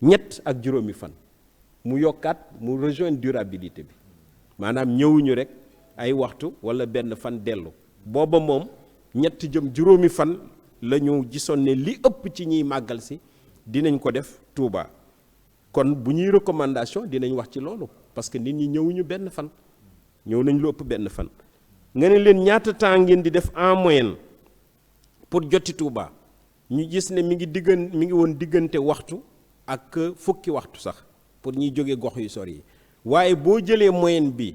ñett ak juróomi fan mu yokkaat mu rejoindre durabilité bi maanaam ñëwuñu rek ay waxtu wala benn fan dellu booba moom ñett jëm juróomi fan la ñu gisoon ne li ëpp ci ñiy màggal si dinañ ko def Touba kon bu ñuy recommandation dinañ wax ci loolu parce que nit ñi ñëwuñu benn fan ñëw nañ lu ëpp benn fan nga ne leen ñaata temps ngeen di def en moyenne pour joti Touba ñu gis ne mi ngi woon diggante waxtu ak fukki waxtu sax pour ñuy jóge gox yu sori yi waaye boo jëlee moyenne bi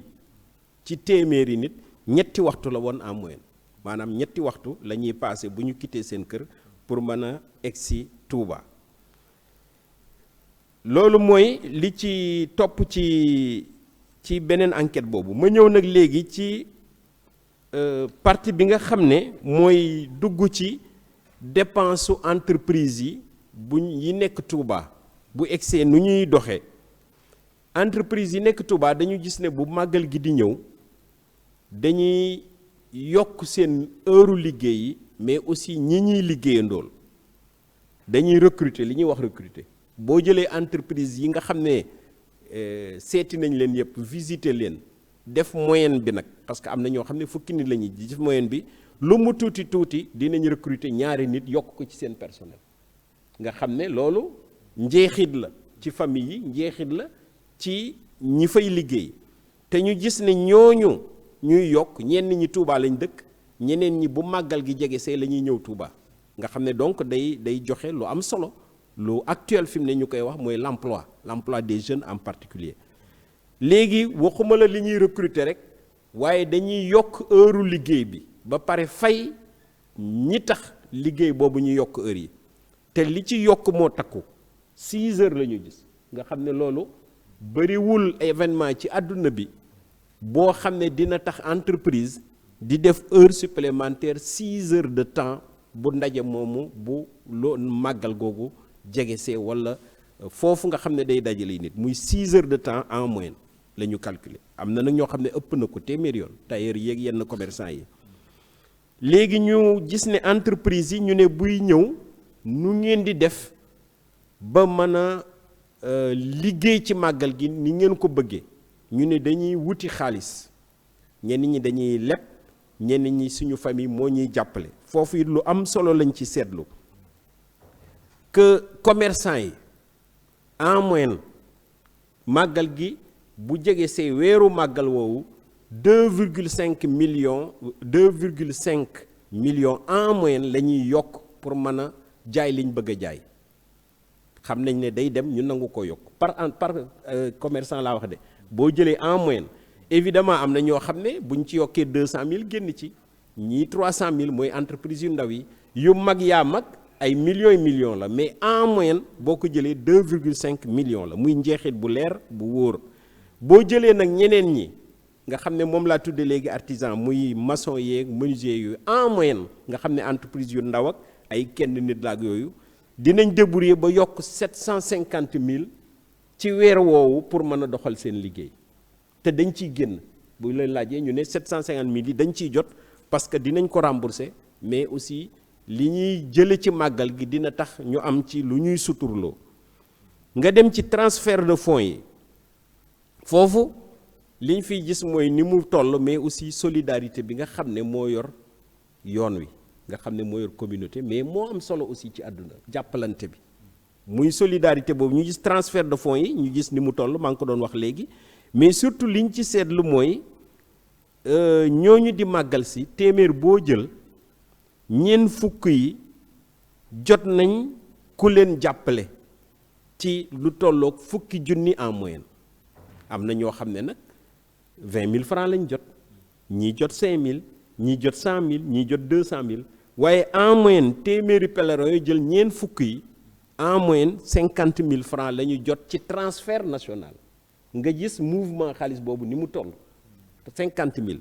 ci téeméeri nit ñetti waxtu la woon en moyenne maanaam ñetti waxtu la ñuy passé bu ñu quitté seen kër pour mën a egsi Touba loolu mooy li ci topp ci beneen enquête boobu ma ñëw nag léegi ci partie bi nga xam ne mooy dugg ci dépense su entreprise yi nekk Touba bu egsee nu ñuy doxee entreprise yi nekk Touba dañu gis ne bu màggal gi di ñëw dañuy yokk seen heure liggéey yi mais aussi ñi ñuy liggéeyandool dañuy recruter li ñuy wax recruter boo jëlee entreprise yi nga xam ne seeti nañ leen yëpp visiter leen def moyenne bi nag parce que am na ñoo xam ne fukki nit la ñuy def moyenne bi lu mu tuuti tuuti dinañ recruter ñaari nit yokk ko ci seen personnel nga xam ne loolu njeexit la ci famille yi njeexit la ci ñi fay liggéey te ñu gis ne ñooñu ñuy yokk ñenn ñi Touba lañ dëkk ñeneen ñi bu màggal gi jege see la ñuy ñëw Touba nga xam ne donc day joxe lu am solo lu actuel fi mu ne ñu koy wax mooy l'emploi des jeunes en particulier léegi waxuma la li ñuy recruter rek waaye dañuy yokk heure liggéey bi ba pare fay ñi tax liggéey boobu ñu yokk heure yi te li ci yokk moo takku 6 heures la ñu gis nga xam ne loolu bariwul événement ci àdduna bi boo xam ne dina tax entreprise di def heure supplémentaire 6 heures de temps bu ndaje moomu bu loo màggal googu jege see wala foofu nga xam ne day dajale nit muy 6 heures de temps en moyenne la ñu calculer. am na nag ñoo xam ne ëpp na ko téeméeri yoon tailleur yeeg yenn commerçant yi. léegi ñu gis ne entreprise yi ñu ne buy ñëw nu ngeen di def ba mën a liggéey ci màggal gi ni ngeen ko bëggee. ñu ne dañuy wuti xaalis ñenn ñi dañuy leb ñenn ñi suñu famille moo ñuy jàppale. foofu it lu am solo lañ ci seetlu que commerçant yi en moyenne màggal gi bu jege see weeru màggal woowu 2,5 millions en moyenne la ñuy yokk pour mën a jaay liñ bëgg a jaay. xam nañ ne day dem ñu nangu ko yokk par commerçant laa wax de boo jëlee en moyenne évidemment am na ñoo xam ne buñ ci yokkee 200 000 génn ci ñii 300 000 mooy entreprise yu ndaw yi yu mag yaa mag ay millions la mais en moyenne boo ko jëlee 2,5 millions la muy njeexit bu leer bu wóor. boo jëlee nag ñeneen ñi nga xam ne moom laa tudde léegi artisan muy maçon yeeg menuisier yooyu en moyenne nga xam ne entreprise yu ndaw ak ay kenn nit la ak yooyu dinañ débrouiller ba yokk 750 000 ci weer woowu pour mën a doxal seen liggéey te dañ ciy génn bu leen laajee ñu ne 750 000 yi dañ ciy jot parce que dinañ ko rembourser mais aussi li ñuy jële ci màggal gi dina tax ñu am ci lu ñuy suturloo. nga dem ci transfert de fonds yi foofu liñ fiy gis mooy ni mu toll mais aussi solidarité bi nga xam ne moo yor yoon wi nga xam ne moo yor communauté mais moo am solo aussi ci àdduna jàppalante bi muy solidarité boobu ñu gis transfert de fonds yi ñu gis ni mu toll maa ngi ko doon wax léegi mais surtout liñ ci seetlu mooy ñooñu di màggal si téeméer boo jël ñeent fukk yi jot nañ ku leen jàppale ci lu tolloog fukki junni en moyenne. am na ñoo xam ne nag 20 000 francs lañ jot ñii jot 5 000 ñii jot 100 000 ñii jot 200 000 waaye en moyenne téeméeri pèlerin yoo jël ñeent fukk yi en moyenne 50 000 francs la ñu jot ci transfert national. nga gis mouvement xaalis boobu ni mu toll 50 000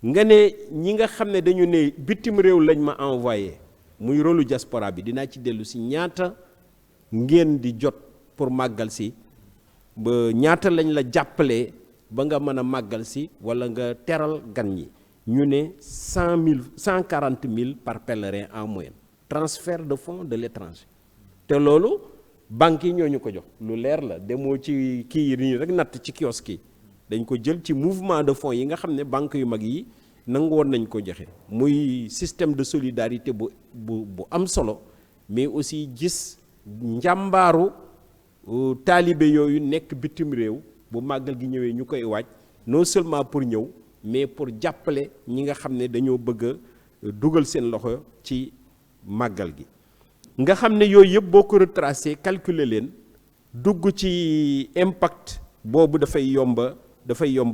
nga ne ñi nga xam ne dañu ne bitim réew lañ ma envoyé muy rôlu diaspora bi dinaa ci dellu si ñaata ngeen di jot pour màggal si ba ñaata lañ la jàppalee ba nga mën a màggal si wala nga teral gan ñi ñu ne 140 000 par pèlerin en moyenne transfert de fonds de l'étranger te loolu banques yi ñoo ñu ko jox lu leer la demoo ci kii yi nii rek natt ci kiosque yi dañ ko jël ci mouvement de fonds yi nga xam ne banques yu mag yi nangu woon nañ ko joxe muy système de solidarité bu am solo mais aussi gis njàmbaaru taalibe yooyu nekk bitim réew bu màggal gi ñëwee ñu koy waaj non seulement pour ñëw mais pour jàppale ñi nga xam ne dañoo bëgg a dugal seen loxo ci màggal gi nga xam ne yooyu yëpp boo ko retracé calculer leen dugg ci impact boobu dafay yomba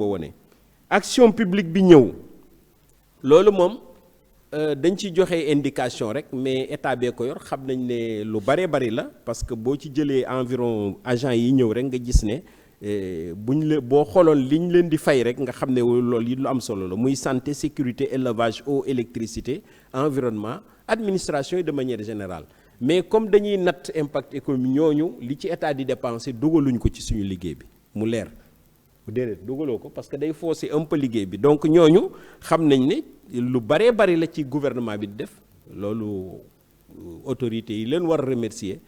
wone action publique bi ñëw loolu moom dañ ci joxe indication rek mais état bee ko yor xam nañ ne lu bare bari la parce que boo ci jëlee environ agent yi ñëw rek nga gis ne boo xooloon liñ leen di fay rek nga xam ne loolu yi lu am solo la muy santé sécurité élevage eau électricité environnement administration yi de manière générale mais comme dañuy natt impact économique ñooñu li ci état di dépenser dugaluñ ko ci suñu liggéey bi mu leer déedéet dugaloo ko parce que day fausser un peu liggéey bi donc ñooñu xam nañ ne lu baree bari la ci gouvernement bi di def loolu autorités yi leen war a remercier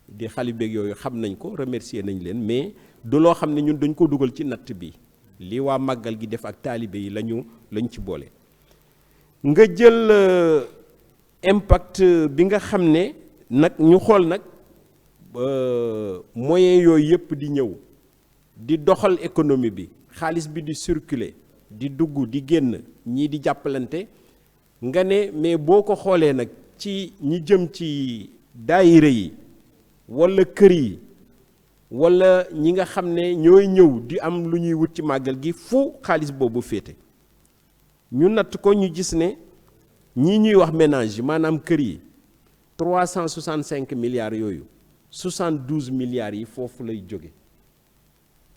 di xali beeg yooyu xam nañ ko remercier nañ leen mais du loo xam ne ñun dañ ko dugal ci natt bi li waa màggal gi def ak taalibe yi lañ ci boole. nga jël impact bi nga xam ne nag ñu xool nag moyens yooyu yëpp di ñëw di doxal économie bi xaalis bi di circuler di dugg di génn ñii di jàppalante nga ne mais boo ko xoolee nag ci ñi jëm ci daayira yi walla kër yi walla ñi nga xam ne ñooy ñëw di am lu ñuy wut ci màggal gi fu xaalis boobu féete ñu natt ko ñu gis ne ñii ñuy wax ménage maanaam kër yi 365 milliards yooyu 72 milliards yi foofu lay jóge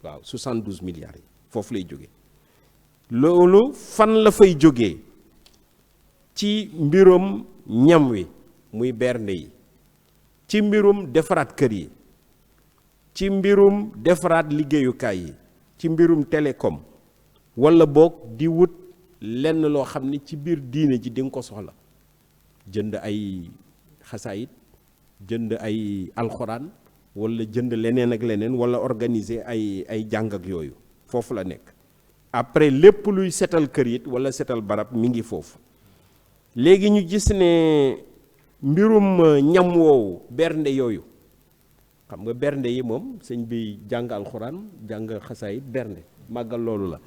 waaw 72 milliards yi foofu lay jóge loolu fan la fay jógee ci mbirum ñam wi muy bernde yi ci mbirum defaraat kër yi ci mbirum defaraat liggéeyukaay yi ci mbirum télécom walla boog di wut lenn loo xam ne ci biir diine ji di nga ko soxla jënd ay xasaayit jënd ay alxuraan walla jënd leneen ak leneen walla organiser ay jàng ak yooyu foofu la nekk. après lépp luy setal kër it walla setal barab mi ngi foofu. léegi ñu gis ne mbirum ñam woowu bernde yooyu xam nga bernde yi moom sëñ bi jàng alxuraan jàng xasaayit bernde màggal loolu la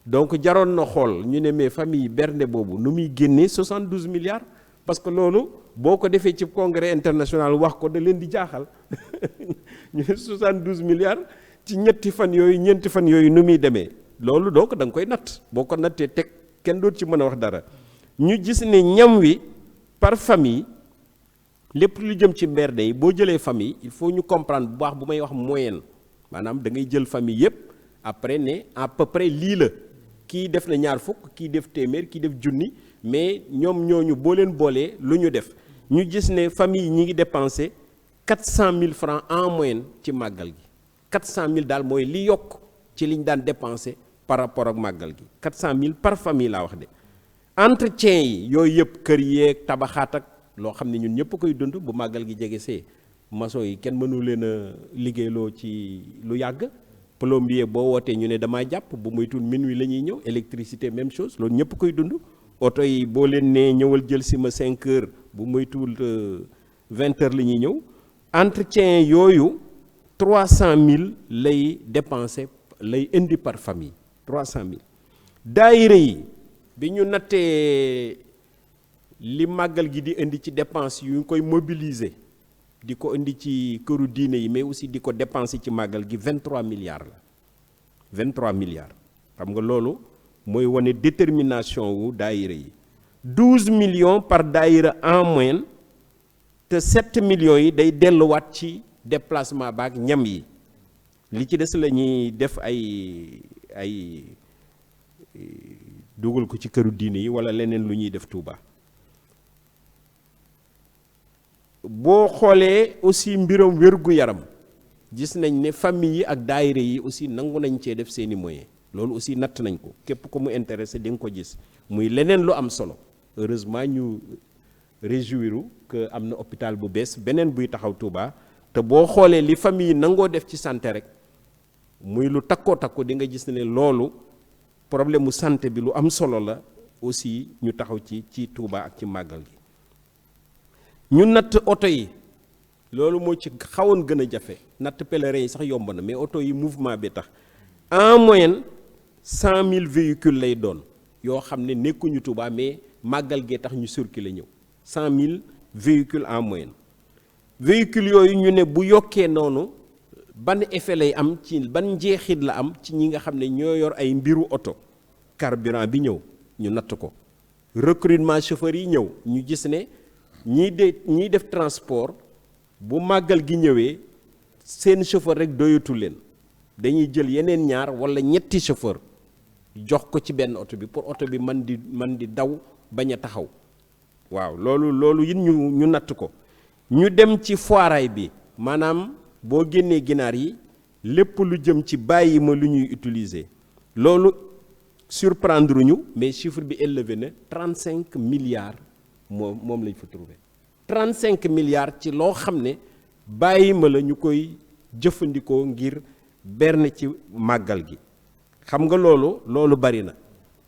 donc jaroon na xool ñu ne mais famille bernde boobu nu muy génnee 72 milliards parce que loolu boo ko defee ci congrès international wax ko da leen di jaaxal ñu ne 72 milliards ci ñeenti fan yooyu nu muy demee loolu donc da nga koy natt boo ko nattee teg kenn doot ci mën a wax dara ñu gis ne ñam wi par famille lépp lu jëm ci bernde yi boo jëlee famille il faut ñu comprendre bu baax bu may wax moyenne maanaam da ngay jël famille yépp après ne à peu près lii la kii def na ñaar fukk kii def téeméer kii def junni mais ñoom ñooñu boo leen boolee lu ñu def ñu gis ne famille yi ñi ngi dépensé 400 000 francs en moyenne ci màggal gi 400 000 daal mooy li yokk ci liñ daan dépensé par rapport ak màggal gi 400 000 par famille laa wax de entretien yi yooyu yëpp kër yeeg tabaxaat ak loo xam ne ñun ñëpp koy dund bu màggal gi jege see maçon yi kenn mënu leen a liggéeyloo ci lu yàgg plombier boo wootee ñu ne damaa jàpp bu moytuwul minuit la ñuy ñëw électricité même chose loolu ñëpp koy dund oto yi boo leen nee ñëwal jël si ma 5 heures bu moytuwul 20 heures la ñuy ñëw entretien yooyu 300 000 lay dépensé lay indi par famille 300 000 daayira yi bi ñu nattee li màggal gi di indi ci dépense yu ñu koy mobiliser di ko indi ci këru diine yi mais aussi di ko dépenser ci màggal gi 23 milliards la 23 milliards xam nga loolu mooy wane détermination wu daayira yi 12 millions par daayira en moyenne te 7 millions yi day delluwaat ci déplacement baak ñam yi li ci des la ñuy def ay dugal ko ci këru diine yi walla leneen lu ñuy def Touba. boo xoolee aussi mbiram wér-gu-yaram gis nañ ne famille yi ak daayira yi aussi nangu nañ cee def seeni moyens loolu aussi natt nañ ko képp ko mu intéressé di nga ko gis muy leneen lu am solo heureusement ñu réjouiru que am na hôpital bu bees beneen buy taxaw Touba te boo xoolee li famille yi nangoo def ci santé rek muy lu takkoo takku di nga gis ne loolu problème mu santé bi lu am solo la aussi ñu taxaw ci Touba ak ci màggal gi ñu natt oto yi loolu moo ci xawoon gën a jafe natt pèlerin yi sax yomb na mais oto yi mouvement bi tax en moyenne 100 000 véhicules lay doon yoo xam ne nekkuñu Touba mais màggal gee tax ñu circuler ñëw 100 000 véhicules en moyenne véhicules yooyu ñu ne bu yokkee noonu ban effet lay am ci ban njeexit la am ci ñi nga xam ne ñoo yor ay mbiru oto carburant bi ñëw ñu natt ko recrutement chauffeur yi ñëw ñu gis ne ñiy def transport bu màggal gi ñëwee seen chauffeur rek doyatul leen dañuy jël yeneen ñaar walla ñetti chauffeur jox ko ci benn oto bi pour oto bi man di daw bañ a taxaw waaw loolu it ñu natt ko ñu dem ci foiraay bi maanaam boo génnee ginaar yi lépp lu jëm ci bàyyi ma lu ñuy utiliser loolu surprendre ñu mais chiffre bi élevé na 35 milliards moom lañ fa trouvé 35 milliards ci loo xam ne bàyyi ma la ñu koy jëfandikoo ngir berne ci màggal gi xam nga loolu bari na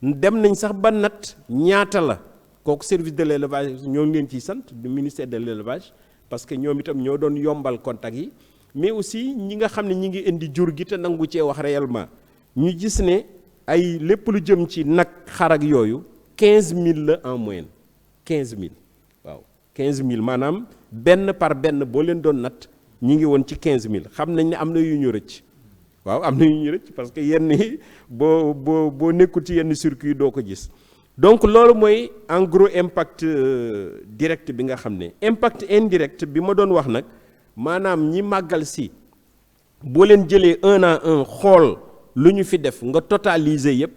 dem nañ sax ba nat ñaata la kooku service de l'élevage ñoo ngi leen ciy sant du ministère de l'élevage parce que ñoom itam ñoo doon yombal contact yi mais aussi ñi nga xam ne ñi ngi indi jur gi te nangu cee wax réellement ñu gis ne ay lépp lu jëm ci nag xar ak yooyu 15000 la en moyenne 15000 waaw 15000 maanaam benn par benn boo leen doon nat ñi ngi woon ci 15000 xam nañ ne am na yu ñu rëcc waaw am na yu ñu rëcc parce que yenn yi boo nekkul ci yenn circuit doo ko gis donc loolu mooy en gros impact direct bi nga xam ne impact indirect bi ma doon wax nag maanaam ñi màggal si boo leen jëlee 1 à 1 xool lu ñu fi def nga totaliser yépp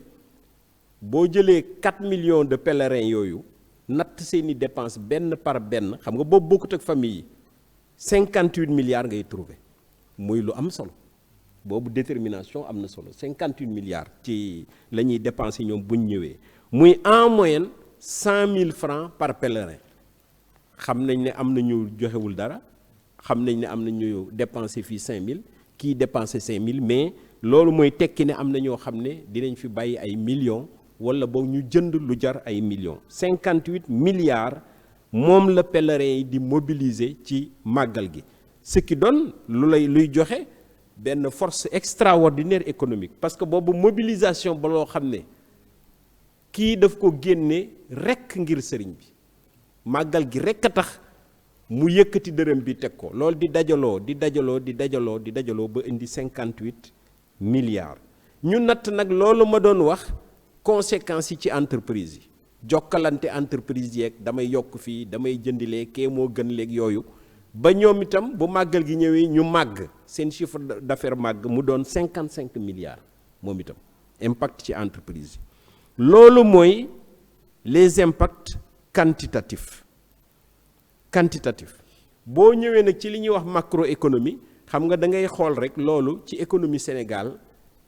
boo jëlee 4 millions de pèlerins yooyu natt seeni dépense benn par benn xam nga boobu bokkut ak famille yi 58 milliards ngay trouver muy lu am solo boobu détermination am na solo 58 milliards ci la ñuy dépenser ñoom bu ñu ñëwee muy en moyenne 100 000 francs par pèlerin xam nañ ne am na ñu joxewul dara xam nañ ne am na ñu dépenser fii 5000 kii dépenser 5000 mais loolu mooy tekki ne am na ñoo xam ne dinañ fi bàyyi ay millions wala boog ñu jënd lu jar ay millions 58 milliards moom la pèlerin yi di mobiliser ci màggal gi ce qui donne luy joxe benn force extraordinaire économique parce que boobu mobilisation ba loo xam ne kii daf ko génne rekk ngir sëriñ bi màggal gi rekk a tax mu yëkkati dërëm bi teg ko loolu di dajaloo ba indi 58 milliards ñu natt nag loolu ma doon wax conséquences yi ci entreprise yi jokkalante entreprise yeeg damay yokk fii damay jëndilee kee moo gën léeg yooyu ba ñoom itam bu màggal gi ñëwee ñu màgg seen chiffre d'affaires màgg mu doon 55 milliards moom itam impact ci entreprise yi loolu mooy les impacts quantitatifs boo ñëwee nag ci li ñuy wax macroéconomie xam nga da ngay xool rek loolu ci économie Sénégal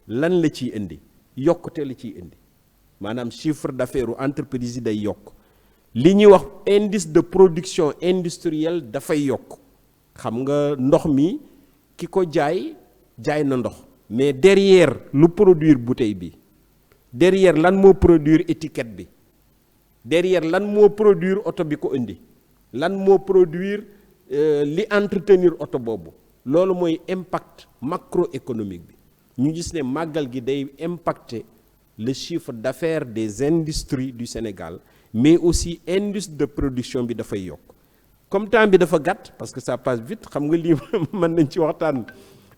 lan la ciy indi yokkute la ciy indi maanaam chiffre d'affaires u entreprise yi day yokk li ñuy wax indice de production industrielle dafay yokk xam nga ndox mi ki ko jaay na ndox mais derrière lu produire bouteille bi derrière lan moo produire étiquette bi derrière lan moo produire oto bi ko indi lan moo produire li entretenir oto boobu loolu mooy impact macroéconomique bi ñu gis ne màggal gi day impacter le chiffre d'affaires des industries du Sénégal mais aussi indice de production bi dafay yokk comme temps bi dafa gàtt parce que ça passe vite xam nga lii mën nañ ci waxtaan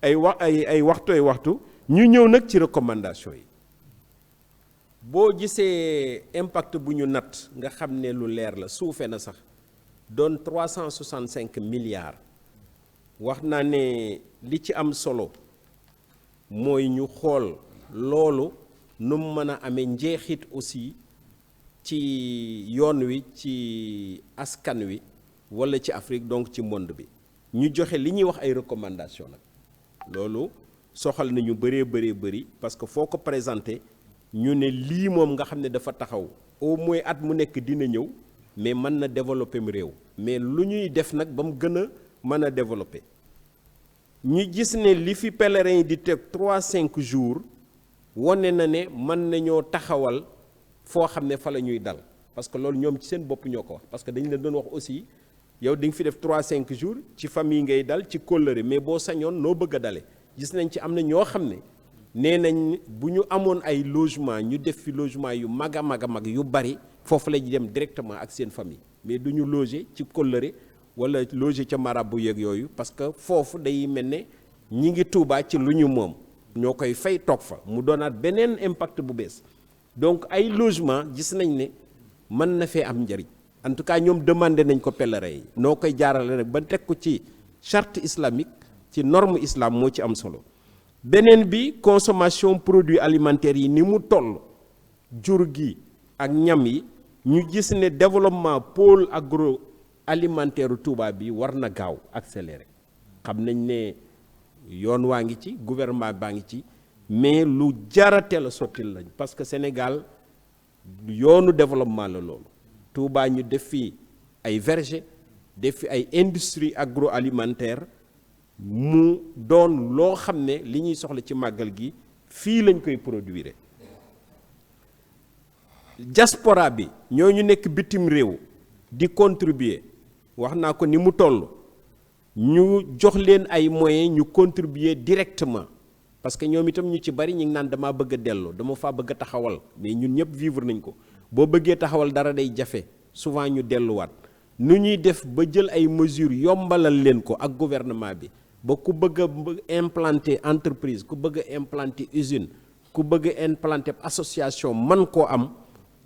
ay waxtu ñu ñëw nag ci recommandation yi boo gisee impact bu ñu natt nga xam ne lu leer la suufe na sax doon 365 milliards wax naa ne li ci am solo mooy ñu xool loolu nu mu mën a amee njeexit aussi ci yoon wi ci askan wi walla ci Afrique donc ci monde bi ñu joxe li ñuy wax ay recommandations nag loolu soxal na ñu bëree parce que foo ko présenté ñu ne lii moom nga xam ne dafa taxaw au moins at mu nekk dina ñëw mais mën na développer mu réew mais lu ñuy def nag ba mu gën a mën a développer ñu gis ne li fi pèlerin yi di teg 3-5 jours wane na ne mën nañoo taxawal foo xam ne fa la ñuy dal parce que loolu ñoom ci seen bopp ñoo ko wax parce que dañu leen doon wax aussi yow di nga fi def 3-5 jours ci famille ngay dal ci kóllëre mais boo sañoon noo bëgg a dale gis nañ ci am na ñoo xam ne nee nañ bu ñu amoon ay logement ñu def fi logement yu mag a mag yu bari foofu la ñuy dem directement ak seen famille mais du ñu loger ci kóllëre wala loger ca marabu yeeg yooyu parce que foofu day mel ne ñi ngi Tuubaa ci lu ñu moom ñoo koy fay toog fa mu doonaat beneen impact bu bees donc ay logement gis nañ ne mën na fee am njëriñ en tout cas ñoom demandé nañ ko pèlerin yi noo koy jaarale rek ba teg ko ci charte islamique ci norme islam moo ci am solo beneen bi consommation produits alimentaires yi ni mu toll jur gi ak ñam yi ñu gis ne développement pôle agroalimentaire Touba bi war na gaaw accéléré xam nañ ne yoon waa ngi ci gouvernement baa ngi ci mais lu jarateel a sottil lañ parce que Sénégal yoonu développement la loolu Touba ñu def fi ay verger def fi ay industrie agroalimentaire mu doon loo xam ne li ñuy soxla ci màggal gi fii lañ koy produire diaspora bi ñooñu nekk bitim réew di contribuer wax naa ko ni mu toll ñu jox leen ay moyens ñu contribuer directement parce que ñoom itam ñu ci bari ñu ngi naan damaa bëgg a dellu dama faa bëgg a taxawal mais ñun ñëpp vivre nañ ko boo bëggee taxawal dara day jafe souvent ñu delluwaat nu ñuy def ba jël ay mesures yombalal leen ko ak gouvernement bi ba ku bëgg a implanter entreprise ku bëgg a implanter usine ku bëgg a implanter association man koo am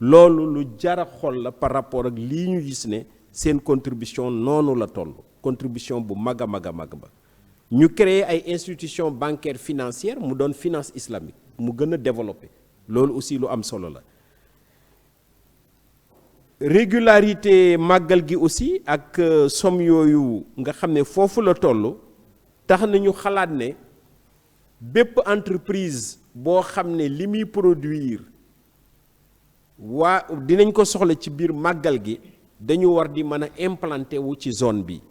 loolu lu jara xol la par rapport ak lii ñu gis ne seen contribution noonu la toll contribution bu mag a mag ba ñu créer ay institutions bancaires financières mu doon finance islamique mu gën a développer loolu aussi lu am solo la régularité màggal gi aussi ak somme yooyu nga xam ne foofu la toll tax nañu xalaat ne bépp entreprise boo xam ne li muy produire waa dinañ ko soxla ci biir màggal gi dañu war di mën a implanté wu ci zone bi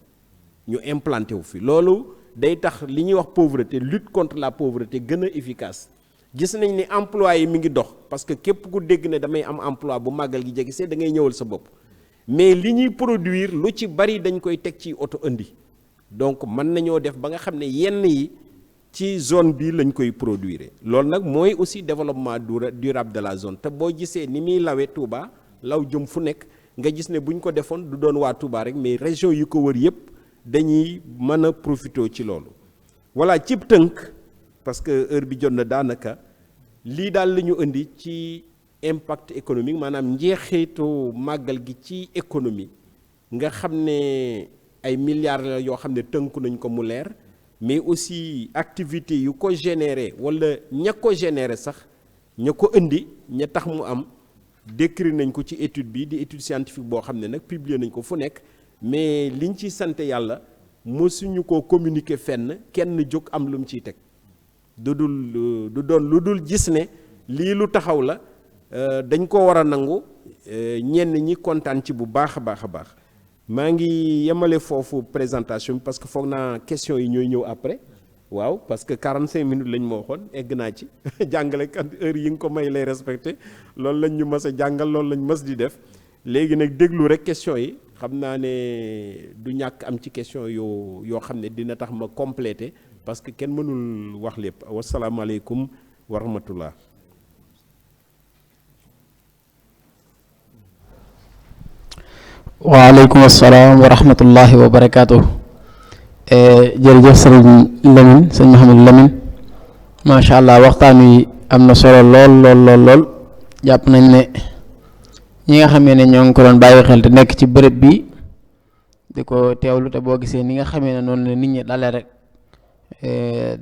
ñu implanté wu fi loolu day tax li ñuy wax pauvreté lutte contre la pauvreté gën a efficace gis nañ ni emploi yi mi ngi dox parce que képp ku dégg ne damay am emploi bu màggal gi jege see da ngay ñëwal sa bopp mais li ñuy produire lu ci bari dañ koy teg ci oto indi donc mën nañoo def ba nga xam ne yenn yi ci zone bi lañ koy produire loolu nag mooy aussi développement durable de la zone te boo gisee ni muy lawee Touba law jëm fu nekk nga gis ne bu ñu ko defoon du doon waa Touba rek mais région yu ko wër yépp dañuy mën a profité ci loolu voilà cib tënk parce que heure bi jot na daanaka lii daal la ñu indi ci impact économique maanaam njeexitu màggal gi ci économie nga xam ne ay milliards la yoo xam ne tënku nañ ko mu leer mais aussi activité yu ko généré wala ña ko généré sax ña ko indi ña tax mu am décrit nañ ko ci étude bi di étude scientifique boo xam ne nag publier nañ ko fu nekk mais liñ ciy sant yàlla mësuñu ko communiquer fenn kenn jóg am lu mu ciy teg du doon lu dul gis ne lii lu taxaw la dañ ko war a nangu ñenn ñi kontaan ci bu baax a baax a baax maa ngi yemale foofu présentation bi parce que foog naa question yi ñooy ñëw après waaw parce que 45 minutes lañ ma waxoon egg naa ci jàngalekat heure yi nga ko may lay respecté loolu lañ ñu mës a jàngal loolu lañ mës di def léegi nag déglu rek question yi xam naa ne du ñàkk am ci question yoo xam ne dina tax ma complété parce que kenn mënul wax lépp wasalaamaaleykum wa rahmatullah. waaleykum asalaam wa rahmatullahi wa barakaatu. Jërëjëf sëriñ Lamine sëñ Mouhamadou Lamine macha allah waxtaan wi am na solo lool jàpp nañ ne ñi nga xamee ne ñoo ngi ko doon bàyyi xel te nekk ci bërëb bi di ko teewlu te boo gisee ni nga xamee ne noonu la nit ñi dalee rek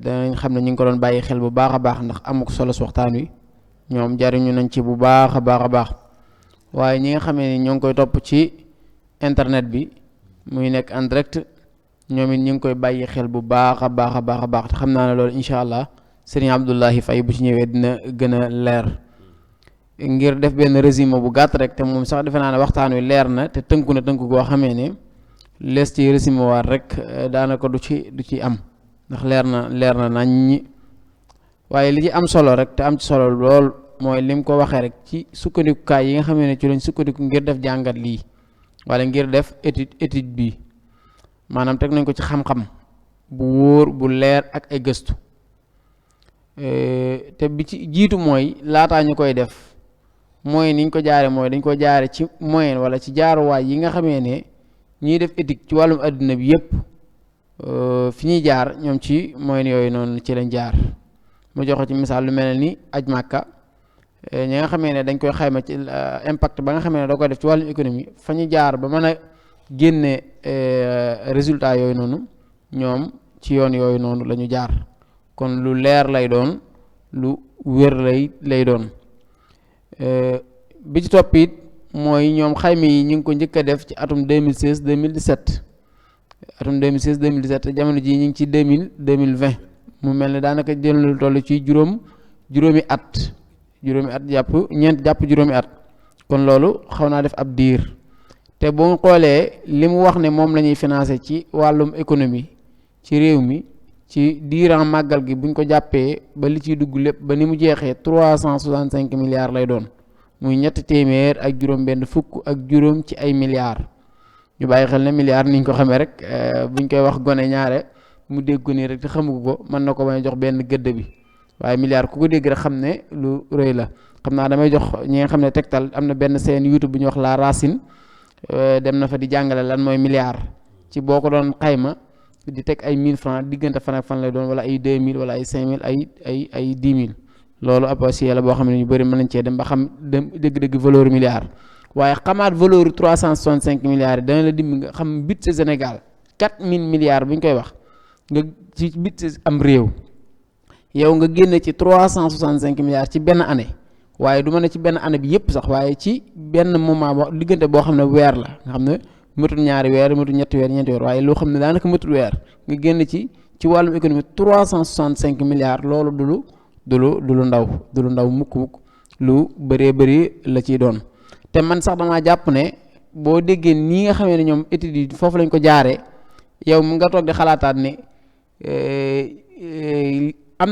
danañ xam ne ñu ngi ko doon bàyyi xel bu baax a baax ndax amuk solo si waxtaan wi ñoom jariñu nañ ci bu baax a baax waaye ñi nga xamee ne ñoo ngi koy topp ci internet bi muy nekk en direct ñoom it ñu ngi koy bàyyi xel bu baax a baax te xam naa ne loolu incha allah sëriñ Abdoulahi Faye bu ci ñëwee dina gën a leer ngir def benn résumé bu gàtt rek te moom sax defe naa ne waxtaan wi leer na te tënku goo xamee ne lees ci résumé waat rek daanaka du ci am ndax leer na nañ ñi waaye li ci am solo rek te am ci solo lool mooy lim ko waxee rek ci sukkandikukaay yi nga xamee ne ci lañ sukkandiku ngir def jàngat lii wala ngir def étude bi maanaam teg nañ ko ci xam-xam bu wóor bu leer ak ay gëstu te bi ci jiitu mooy laataa ñu koy def mooy niñ ko jaare mooy dañ ko jaare ci moyen wala ci jaaruwaay yi nga xamee ne ñiy def éthique ci wàllum adduna bi yépp fi ñuy jaar ñoom ci moyen yooyu noonu ci lañ jaar mu joxe ci misaal lu mel ni aj Màkka ñi nga xamee ne dañ koy xayma ci impact ba nga xamee ne da koy def ci wàllum économie fa ñu jaar ba mën a génne résultat yooyu noonu ñoom ci yoon yooyu noonu la ñu jaar kon lu leer lay doon lu wér lay doon bi ci topp it mooy ñoom xayma yi ñu ngi ko njëkk a def ci atum 2016 2017 atum 2016 2017 jamono ji ñu ngi ci 2020 mu mel ne daanaka jël lu toll ci juróomi at jàpp juróomi at kon loolu xaw naa def ab diir te boo xoolee li mu wax ne moom la ñuy financé ci wàllum économie ci réew mi ci diiran màggal gi buñ ko jàppee ba li ciy dugg lépp ba ni mu jeexee 365 milliards lay doon muy 300 ak juróom-benn fukk ak juróom ci ay milliards ñu bàyyi xel ne milliards niñ ko xamee rek buñ koy wax gone ñaare mu dégg ko nii rek te xamu ko mën na ko bañ a jox benn gëdd bi waaye milliards ku ko dégg rek xam ne lu rëy la xam naa damay jox ñi nga xam ne tegtal am na benn seen YouTube bu ñuy wax La Racine dem na fa di jàngale lan mooy milliard ci boo ko doon xayma di teg ay 1000 francs diggante fan ak fan lay doon wala ay 2000 wala ay 5000 ay 10 000 loolu ab la boo xam ne ñu bëri mën nañ cee dem ba xam dëgg-dëgg valeur milliard waaye xamaat valeur 365 milliards yi dana la dimb nga xam budget Sénégal 4000 milliards bu ñu koy wax nga ci budget am réew yow nga génne ci 365 milliards ci benn année waaye du ma ne ci benn année bi yëpp sax waaye ci benn moment diggante boo xam ne weer la nga xam ne matul ñaari weer matul ñetti weer ñeenti weer waaye loo xam ne daanaka matul weer nga génn ci ci wàllum économie 365 milliards loolu du lu ndaw mukk lu bëree bëri la ciy doon. te man sax damaa jàpp ne boo déggee nii nga xamee ne ñoom études yi foofu lañ ko jaaree yow mu nga toog di xalaataat ne am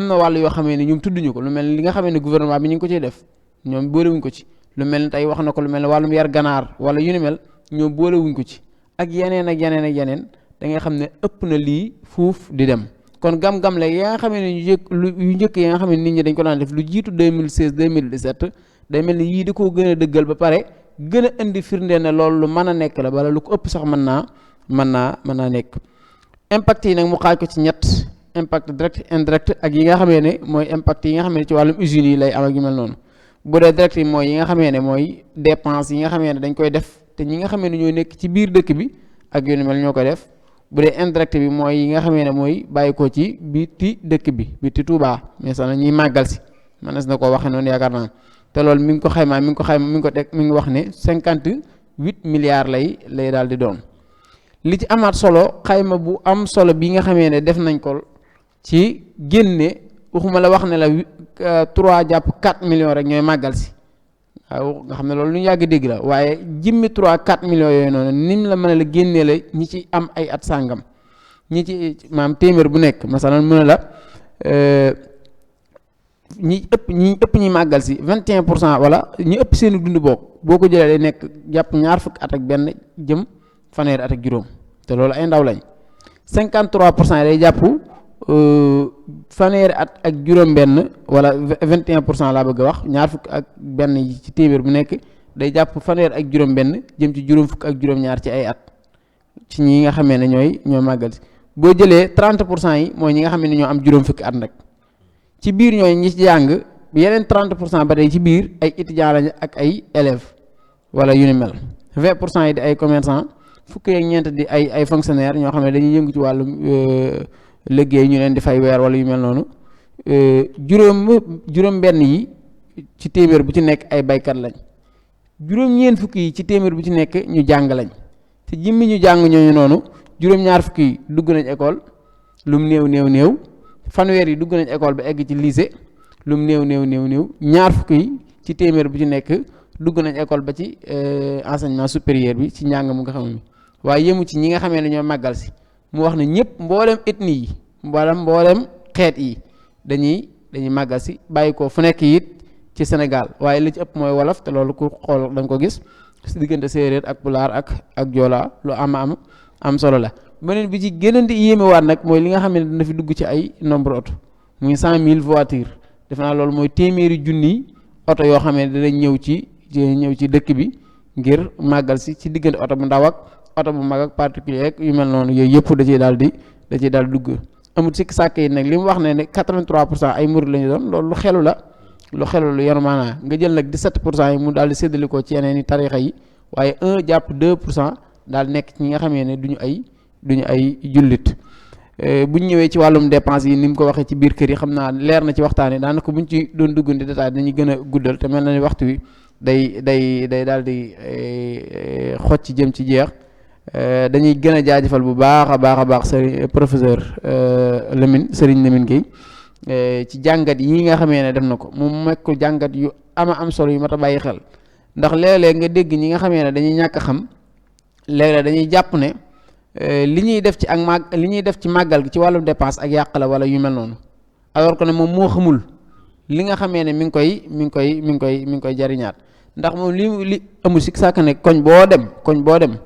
na wàll yoo xamee ne ñoom tudduñu ko lu mel ni li nga xamee ne gouvernement bi ñu ngi ko ciy def ñoom boolewuñ ko ci. lu mel ni tey wax na ko lu mel ne wàllum yar ganaar wala yu ni mel ñoom boolewuñ ko ci ak yeneen da nga xam ne ëpp na lii fuuf di dem. kon gam-gam la ya nga xam ne yu njëkk yi nga xam ne nit ñi dañ ko daan def lu jiitu 2016 2017 day mel ni yii di ko gën a dëggal ba pare gën a indi firnde ne loolu lu mën a nekk la bala lu ko ëpp sax mën naa nekk. impact yi nag mu xaaj ko ci ñett impact direct indirect ak yi nga xamee ne mooy impact yi nga xam ne ci wàllum usines yi lay am ak yu mel noonu. bu dee direct yi mooy yi nga xamee ne mooy dépense yi nga xamee ne dañ koy def te ñi nga xamee ne ñoo nekk ci biir dëkk bi ak yu ni mel ñoo koy def. bu dee indirect bi mooy yi nga xamee ne mooy bàyyi ko ci biti dëkk bi biti Touba mais sax na ñuy màggal si manees na koo waxee noonu yaakaar naa te loolu mi ngi ko xaymaa mi ngi wax ne 58 milliards lay daal di doon. li ci amaat solo xayma bu am solo bi nga xamee ne def nañ ko ci génne waxuma la wax ne la 3 jàpp 4 millions rek ñooy màggal si waaw nga xam ne loolu lu ñu yàgg dégg la waaye jimmi 3-4 millions yooyu noonu nim la mën a la génnee la ñi ci am ay at sàngam ñi ci maam téeméer bu nekk masalan mën a la ñi ëpp ñi màggal si 21% wala ñi ëpp seeni dund boo ko jëlee day nekk jàpp ñaar fukki at ak benn jëm fanweeri at ak juróom te loolu ay ndaw lañ 53% day jàpp fanweeri at ak juróom benn wala 21% laa bëgg a wax ñaar fukk ak benn yi ci téeméer bu nekk day jàpp fanweeri ak juróom benn jëm ci juróom fukk ak juróom ñaar ci ay at ci ñi nga xamee ne ñooy màggal si boo jëlee 30% yi mooy ñi nga xamee ne ñoo am juróom fukki at nag ci biir ñooy ñi ci jàng yeneen 30% ba tey ci biir ay étudiants lañ ak ay élèves wala yu ni mel 20% yi di ay commerçants fukk ak ñeent di ay fonctionnaires ñoo xam ne dañuy yëngu ci wàllum liggéey ñu leen di fay weer wala yu mel noonu juróom benn yi ci téeméer bu ci nekk ay baykat lañ juróom-ñeent fukk yi ci téeméer bu ci nekk ñu jàng lañ te jimmi ñu jàng ñooñu noonu juróom-ñaar fukk yi dugg nañ école lum néew fanweer yi dugg nañ école ba egg ci lycée lum néew ñaar fukk yi ci téeméer bu ci nekk dugg nañ école ba ci enseignement supérieur bi ci njàng mu nga xam ne waaye yemu ci ñi nga xamee ne ñoo màggal si mu wax ne ñëpp mboolem ethnie yi mboolem xeet yi dañuy màggal si bàyyi ko fu nekk it ci Sénégal waaye li ci ëpp mooy wolof te loolu ku xool da nga ko gis si diggante séeréer ak pulaar ak joola lu am solo la. beneen bi ci gën a di yéemewaat nag mooy li nga xam ne dina fi dugg ci ay nombre oto muy 100 000 voitures defe naa loolu mooy téeméeri junni oto yoo xam ne dinañ ñëw ci dëkk bi ngir màggal si ci diggante oto bu ndaw ak oto bu mag ak particulier ak yu mel noonu yooyu yëpp da ciy daal di dugg amul sikk sàkk yi nag li mu wax ne 83% ay murid la ñu doon loolu lu xelu lu yanu maanaa nga jël nag 17% yi mu daal di séddale ko ci yeneen i tarixa yi waaye 1 jàpp 2% daal nekk ci ñi nga xamee ne duñu ay jullit bu ñu ñëwee ci wàllum dépense yi ni mu ko waxee ci biir kër yi xam naa leer na ci waxtaan yi daanaka buñ ci doon duggante détail dañuy gën a guddal te mel na ni waxtu wi day daal di xoj ci jëm ci jeex dañuy gën a jaajëfal bu baax a baax sëriñ professeur Serigne Lamine Gueye ci jàngat yi nga xamee ne def na ko mu mekk jàngat yu am solo yu mat a bàyyi xel ndax léeg-léeg nga dégg ñi nga xamee ne dañuy ñàkk xam léeg-léeg dañuy jàpp ne li ñuy def ci màggal gi ci wàllum dépense ak yàq la wala yu mel noonu alors que ne moom moo xamul li nga xamee ne mi ngi koy jariñaat ndax moom li amul si sàkk ne koñ boo dem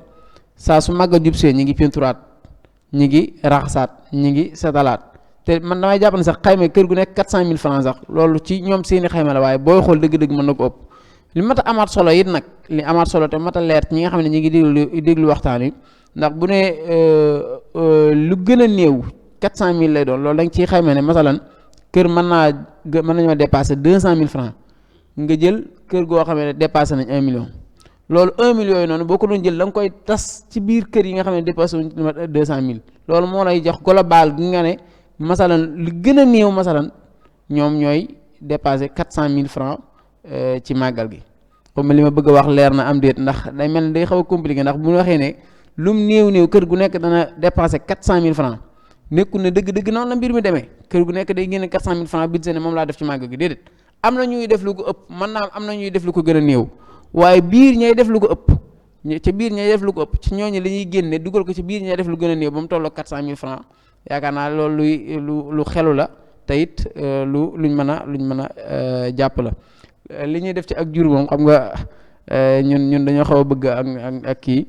saa su màggal jub see ñi ngi peinturaat ñi ngi raxasaat ñi ngi setalaat te man damay jàpp ne sax xayma kër gu nekk 400 000 francs sax loolu ci ñoom seeni xayma la waaye booy xool dëgg-dëgg mën na ko ëpp li mat a amaat solo it nag li amaat solo te mat a leer ñi nga xam ne ñi ngi déglu waxtaan wi ndax bu ne lu gën a néew 400 000 lay doon loolu da nga ciy xayma ne masalan kër mën nañoo dépasser 200 000 francs nga jël kër goo xam ne dépassé nañ 1 million loolu 1 million yooyu noonu boo ko doon jël da nga koy tas ci biir kër yi nga xam ne dépassé wuñ 200 000 loolu moo lay jox global gi nga ne masalan lu gën a néew masalan ñoom ñooy dépassé 400 000 francs ci màggal gi comme li ma bëgg a wax leer na am déet ndax day mel ni day xaw a compliqué ndax bu ñu waxee ne lum néew kër gu nekk dana dépassé 400 000 francs nekkul ne dëgg-dëgg noonu la mbir mi demee kër gu nekk day génne 400 000 francs budget ne moom laa def ci màgg gi déedéet am na ñuy def lu ko ëpp mën naa am na ñuy def lu ko gën a néew waaye biir ñay def lu ko ëpp ca biir ñay def lu ko ëpp ci ñooñu li ñuy génne dugal ko ci biir ñay def lu gën a néew ba mu tolloo 400 000 francs yaakaar naa loolu lu xelu la te it luñ mën a jàpp la li ñuy def ci ak jur moom xam nga ñun dañoo xaw a bëgg ak kii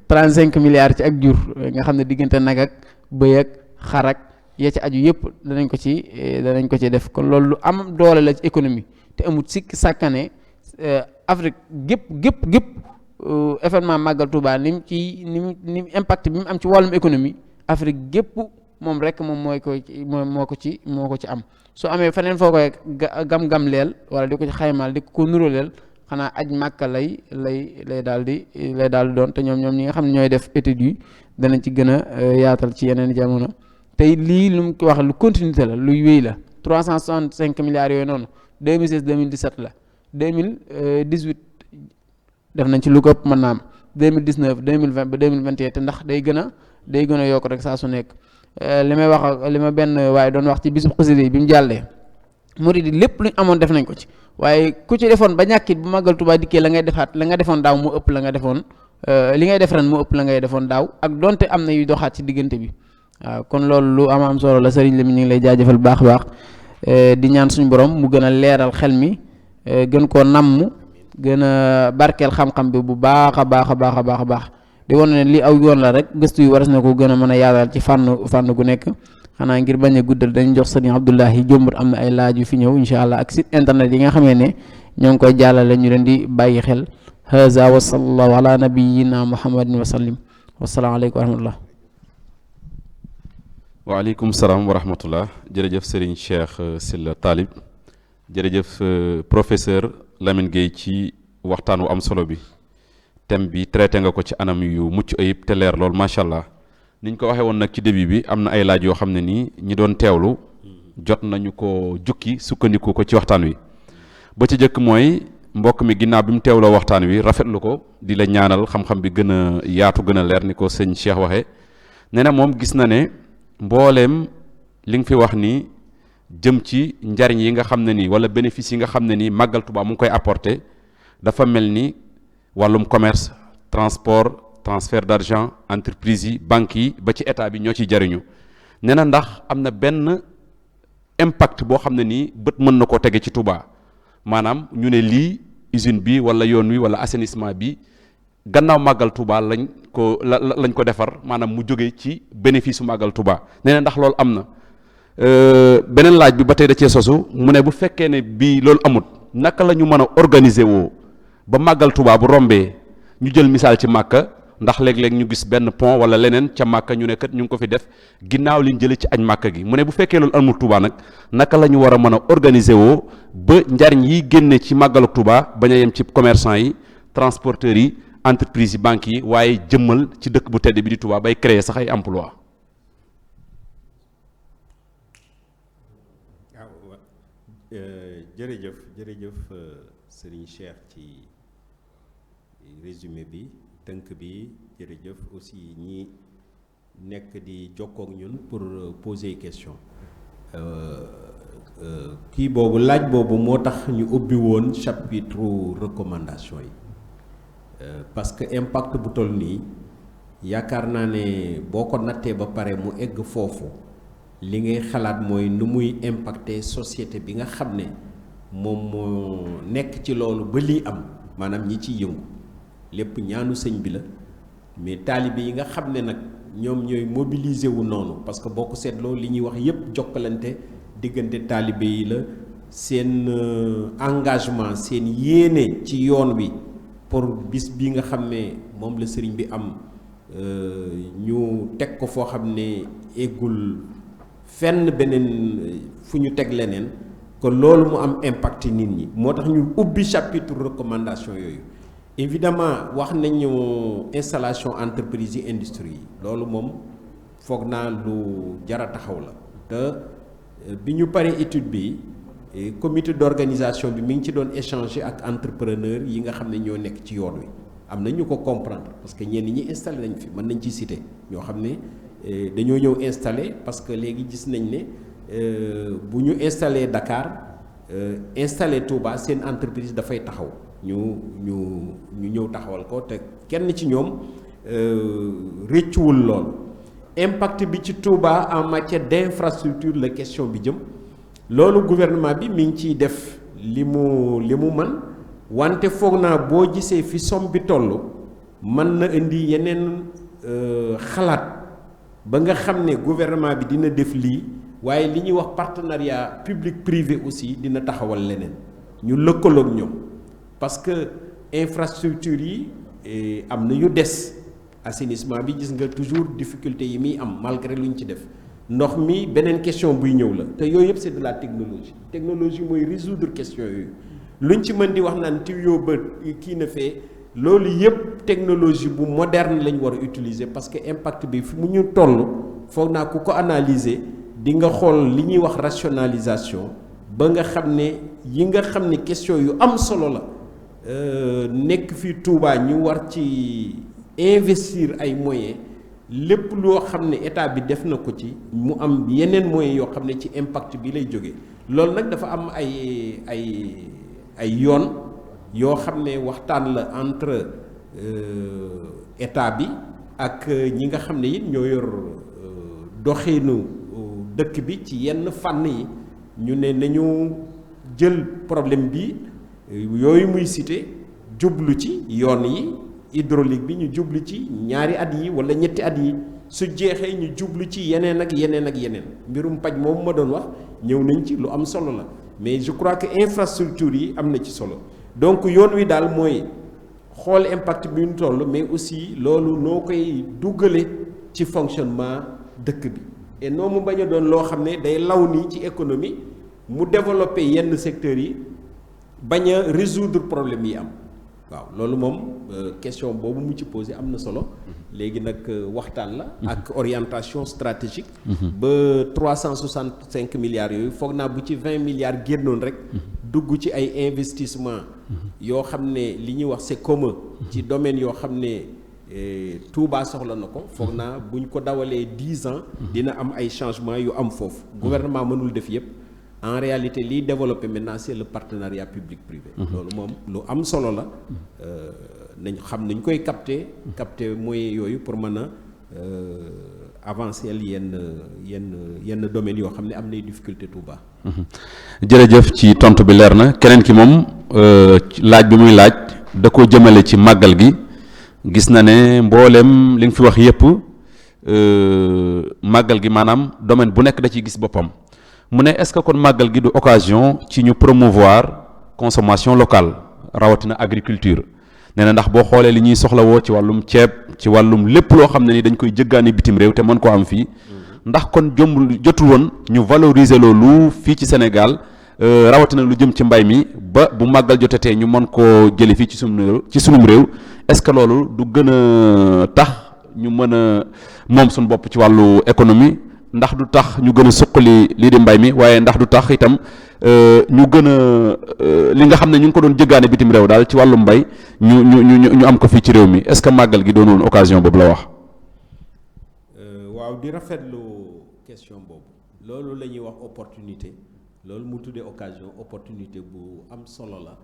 35 milliards ci ak jur nga xam ne diggante nag ak bëy ak xar ak ya ci aju yëpp danañ ko ci def kon loolu lu am doole la ci économie te amut sikk sàkkane Afrique gépp événement Màggal Touba ni mu impact bi mu am ci wàllum économie Afrique gépp moom rek moom moo ko ci am su amee feneen foo koy gam-gam leel wala di ko ci xaymaal di ko nuraleel xanaa aj Màkka lay daal di doon te ñoom ñi nga xam ne ñooy def études yi danañ ci gën a yaatal ci yeneen jamono tey lii lu mu ko wax lu continuité la luy wéy la 365 milliards yooyu noonu 2016 2017 la 2018 def nañ ci lu ko ëpp mën naa am 2019 2020 ba 2021 te ndax day gën a yokk rek saa su nekk li ma benn waaye doon wax ci bisub xasida yi bi mu jàllee murid yi lépp luñ amoon def nañ ko ci waaye ku ci defoon ba ñàkkit bu Màggal Tuubaa dikkee la ngay defaat la nga defoon daaw mu ëpp la nga defoon li ngay def ren mu ëpp la ngay defoon daaw ak donte am na yuy doxaat ci diggante bi waaw kon loolu lu am solo la sëriñ la mi ñu ngi lay jaajëfal baax a baax di ñaan suñu borom mu gën a leeral xel mi gën koo namm gën a barkeel xam-xam bi bu baax a baax di wane ne lii aw yoon la rek gëstu yi waras na ko gën a mën a yaatal ci fànn gu nekk xanaa ngir bañ a guddal dañ jox sëriñ Abdoulahi Jombut am na ay laaj yu fi ñëw incha allah ak site internet yi nga xamee ne ñoo ngi koy jàllale ñu leen di bàyyi xel haza wa sallallahu ala nabiyyina muhammadin wa sallim wasalaamu aleykum wa rahmatullah waaleykum salaam wa rahmatullah jërëjëf Serigne Cheikh Sylla Talib jërëjëf professeur Lamine Gueye ci waxtaan wu am solo bi thème bi traité nga ko ci anam yu mucc ayib te leer lool macha allah niñ ko waxee woon nag ci début bi am na ay laaj yoo xam ne nii ñi doon teewlu jot nañu ko jukki sukkandiku ko ci waxtaan wi ba ci jëkk mooy mbokk mi ginnaaw bi mu teewloo waxtaan wi rafetlu ko di la ñaanal xam-xam bi gën a yaatu gën a leer ni ko sëñ Cheikh waxee nee na moom gis na ne mbooleem li nga fi wax ni jëm ci njariñ yi nga xam ne nii wala bénéfice yi nga xam ne nii Màggal Tuubaa mu ngi koy apporter dafa mel ni wàllum commerce transport transfert d'argent entreprise yi banques yi ba ci état bi ñoo ciy jariñu nee na ndax am na benn impact boo xam ne nii bët mën na koo tege ci Touba maanaam ñu ne lii usine bi wala yoon wi wala assainissement bi gannaaw Màggal Touba lañ ko defar maanaam mu jóge ci bénéfice su Màggal Touba nee na ndax loolu am na beneen laaj bi ba tey da cee sosu mu ne bu fekkee ne bii loolu amut naka la ñu mën a organiser woo ba Màggal Touba bu rombee ñu jël misaal ci Màkka ndax léeg-léeg ñu gis benn pont wala leneen ca Màkka ñu ne kat ñu ngi ko fi def ginnaaw liñ jëlee ci añ Màkka gi mu ne bu fekkee loolu amul Touba nag naka la ñu war a mën a organiser woo ba njariñ yi génne ci Màggalu Touba bañ a yem ci commerçant yi transporteurs yi entreprise yi banques yi waaye jëmmal ci dëkk bu tedd bi di Touba bay créer sax ay emploi jërëjëf Serigne Cheikh ci résumé bi tënk bi jërëjëf aussi ñi nekk di jokkook ñun pour poser question kii boobu laaj boobu moo tax ñu ubbi woon chapitre recommandation yi parce que impact bu toll nii yaakaar naa ne boo ko nattee ba pare mu egg foofu li ngay xalaat mooy nu muy impacter société bi nga xam ne moom moo nekk ci loolu ba lii am maanaam ñi ciy yëngu lépp ñaanu sëñ bi la mais taalibe yi nga xam ne nag ñoom ñooy mobiliser wu noonu parce que boo ko seetloo li ñuy wax yépp jokkalante diggante taalibe yi la seen engagement seen yéene ci yoon wi pour bis bi nga xam ne moom la sëriñ bi am ñu teg ko foo xam ne eggul fenn beneen fu ñu teg leneen kon loolu mu am impact nit ñi moo tax ñu ubbi chapitre recommandation yooyu évidemment wax nañu installation entreprise yi industrie yi loolu moom foog naa lu jara taxaw la te bi ñu paree étude bi comité d'organisation bi mi ngi ci doon échanger ak entrepreneur yi nga xam ne ñoo nekk ci yoon wi am na ñu ko comprendre parce que ñenn ñi installé nañ fi mën nañ ci citer ñoo xam ne dañoo ñëw installé parce que léegi gis nañ ne bu ñu installé Dakar installé Touba seen entreprise dafay taxaw ñu ñëw taxawal ko te kenn ci ñoom rëccuwul lool impact bi ci Touba en matière d'infrastructure la question bi jëm loolu gouvernement bi mi ngi ciy def li mu mën wante foog naa boo gisee fi somme bi toll mën na indi yeneen xalaat ba nga xam ne gouvernement bi dina def lii waaye li ñuy wax partenariat public privé aussi dina taxawal leneen ñu lëkkaloog ñoom parce que infrastructure yi am na yu des assainissement bi gis nga toujours difficulté yi muy am malgré lu ñu ci def ndox mi beneen question buy ñëw la te yooyu yëpp c'est de la technologie mooy résoudre question yooyu luñ ci mën di wax naan tuyau ba kii na fee loolu yëpp technologie bu moderne lañ war a utiliser parce que impact bi fi mu ñu toll foog naa ku ko analyser di nga xool li ñuy wax rationalisation ba nga xam ne yi nga xam ne question yu am solo la nekk fii Touba ñu war ci investir ay moyens lépp loo xam ne état bi def na ko ci mu am yeneen moyens yoo xam ne ci impact bi lay jóge loolu nag dafa am ay yoon yoo xam ne waxtaan la entre état bi ak ñi nga xam ne it ñoo yor doxinu dëkk bi ci yenn fànn yi ñu ne nañu jël problème bi yooyu muy cité jublu ci yoon yi hydraulique bi ñu jublu ci ñaari at yi wala ñetti at yi su jeexee ñu jublu ci yeneen ak yeneen ak yeneen mbirum paj moom ma doon wax ñëw nañ ci lu am solo la mais je crois que infrastructure yi am na ci solo donc yoon wi daal mooy xool impact bi ñu toll mais aussi loolu noo koy duggale ci fonctionnement dëkk bi et noo mu bañ a doon loo xam ne day law nii ci économie mu développer yenn secteurs yi bañ a résoudre problème yi am waaw loolu moom question boobu mu ci posé am na solo léegi nag waxtaan la ak orientation stratégique ba 365 milliards yooyu foog naa bu ci 20 milliards génnoon rek dugg ci ay investissement yoo xam ne li ñuy wax c'est commun ci domaine yoo xam ne Touba soxla na ko foog naa buñ ko dawalee 10 ans dina am ay changements yu am foofu gouvernement mënul def yépp en réalité liy développé maintenant c'est le partenariat public privé loolu moom lu am solo la nañ xam nañ koy capter moyens yooyu pour mën a avancer yenn domaines yoo xam ne am nay difficulté Touba. jërëjëf ci tontu bi leer na keneen ki moom laaj bi muy laaj da ko jëmale ci màggal gi gis na ne mboolem li nga fi wax yépp màggal gi maanaam domaine bu nekk da ciy gis boppam mu ne est-ce que kon màggal gi du occasion ci ñu promouvoir consommation locale rawatina agriculture nee na ndax boo xoolee li ñuy soxlawoo ci wàllum ceeb ci wàllum lépp loo xam ne ni dañ koy jëggaani bitim réew te mën koo am fii ndax kon jotul woon ñu valoriser loolu fii ci Sénégal rawatina lu jëm ci mbay mi ba bu màggal jotatee ñu mën koo jële fii ci sunum réew est-ce que loolu du gën a tax ñu mën a moom suñu bopp ci wàllu économie ndax du tax ñu gën a suqali lii di mbay mi waaye ndax du tax itam ñu gën a li nga xam ne ñu ngi ko doon jëggaane bitim réew daal ci wàllu mbay ñu am ko fii ci réew mi est-ce que màggal gi doonoon occasion boobu la wax. waaw di rafetlu question boobu loolu la ñuy wax opportunité loolu mu tuddee occasion opportunité bu am solo la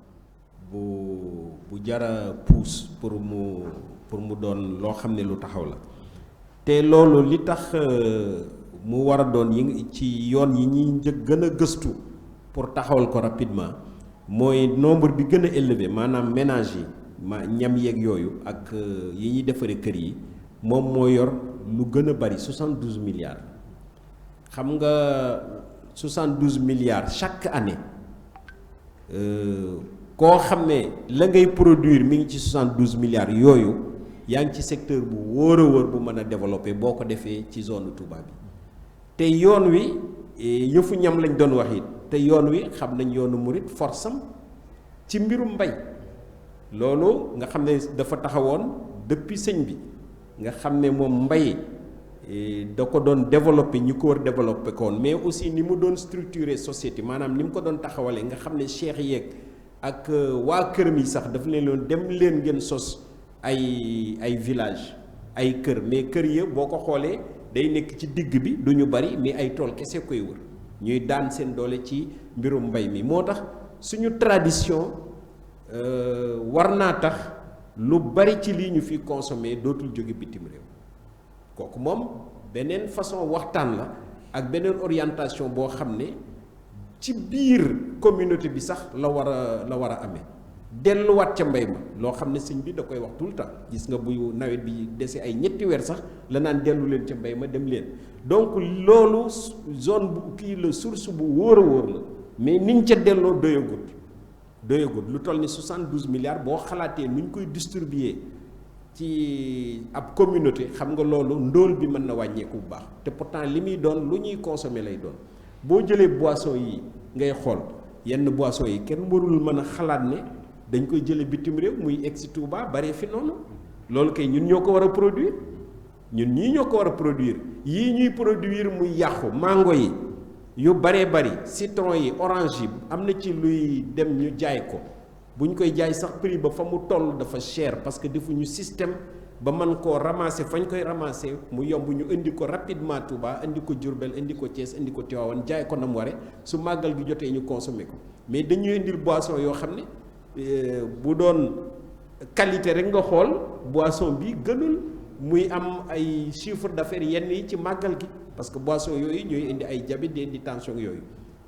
bu jara pousse pour mu doon loo xam ne lu taxaw la te loolu li tax mu war a doon yi ci yoon yi ñuy gën a gëstu pour taxawal ko rapidement mooy nombre bi gën a élevé maanaam ménage yi ñam yeeg yooyu ak yi ñuy defaree kër yi moom moo yor lu gën a bari 72 milliards xam nga 72 milliards chaque année koo xam ne la ngay produire mi ngi ci 72 milliards yooyu yaa ngi ci secteur bu wóor a wóor bu mën a développer boo ko defee ci zone Touba bi te yoon wi yëfu ñam lañ doon wax it te yoon wi xam nañ yoonu murit force am ci mbirum mbay loolu nga xam ne dafa taxawoon depuis sëñ bi nga xam ne moom mbay da ko doon développé ñi ko war développé koon mais aussi ni mu doon structurer société maanaam ni mu ko doon taxawalee nga xam ne cheikh yeeg ak waa këram yi sax dafa leen loon dem leen ngeen sos ay village ay kër mais kër ya boo ko xoolee day nekk ci digg bi du ñu bari mais ay tool kese koy wër ñuy daan seen doole ci mbirum mbay mi moo tax suñu tradition war naa tax lu bari ci lii ñu fi consommer dootul jóge bitim réew kooku moom beneen façon waxtaan la ak beneen orientation boo xam ne ci biir communauté bi sax la war a amee delluwaat ca mbay ma loo xam ne sëñ bi da koy wax tout le temps gis nga bu nawet bi dese ay ñetti weer sax la naan dellu leen ca mbay ma dem leen donc loolu zone bu kii la source bu wóor a wóor la mais niñ ca delloo doyagut lu toll ni 72 milliards boo xalaatee nu ñu koy distribuer ci ab communauté xam nga loolu ndóol bi mën na wàññeeku bu baax te pourtant li muy doon lu ñuy consommer lay doon boo jëlee boisson yi ngay xool yenn boisson yi kenn warul mën a xalaat ne dañ koy jële bitim réew muy egsi Touba bare fi noonu loolu kay ñun ñoo ko war a produire ñun ñii ñoo ko war a produire yii ñuy produire muy yàqu mango yi yu baree bari citron yi orange yi am na ci luy dem ñu jaay ko bu ñu koy jaay sax prix ba fa mu toll dafa cher parce que defuñu système ba mën koo ramasser fañ koy ramasser mu yomb ñu indi ko rapidement Touba indi ko Diourbel indi ko Thiès indi ko Tivaouane jaay ko na mu ware su màggal gi jotee ñu consommer ko mais dañuy indil boisson yoo xam ne bu doon qualité rek nga xool boisson bi gënul muy am ay chiffre d'affaires yenn yi ci màggal gi parce que boisson yooyu ñooy indi ay diabète di indi tension yooyu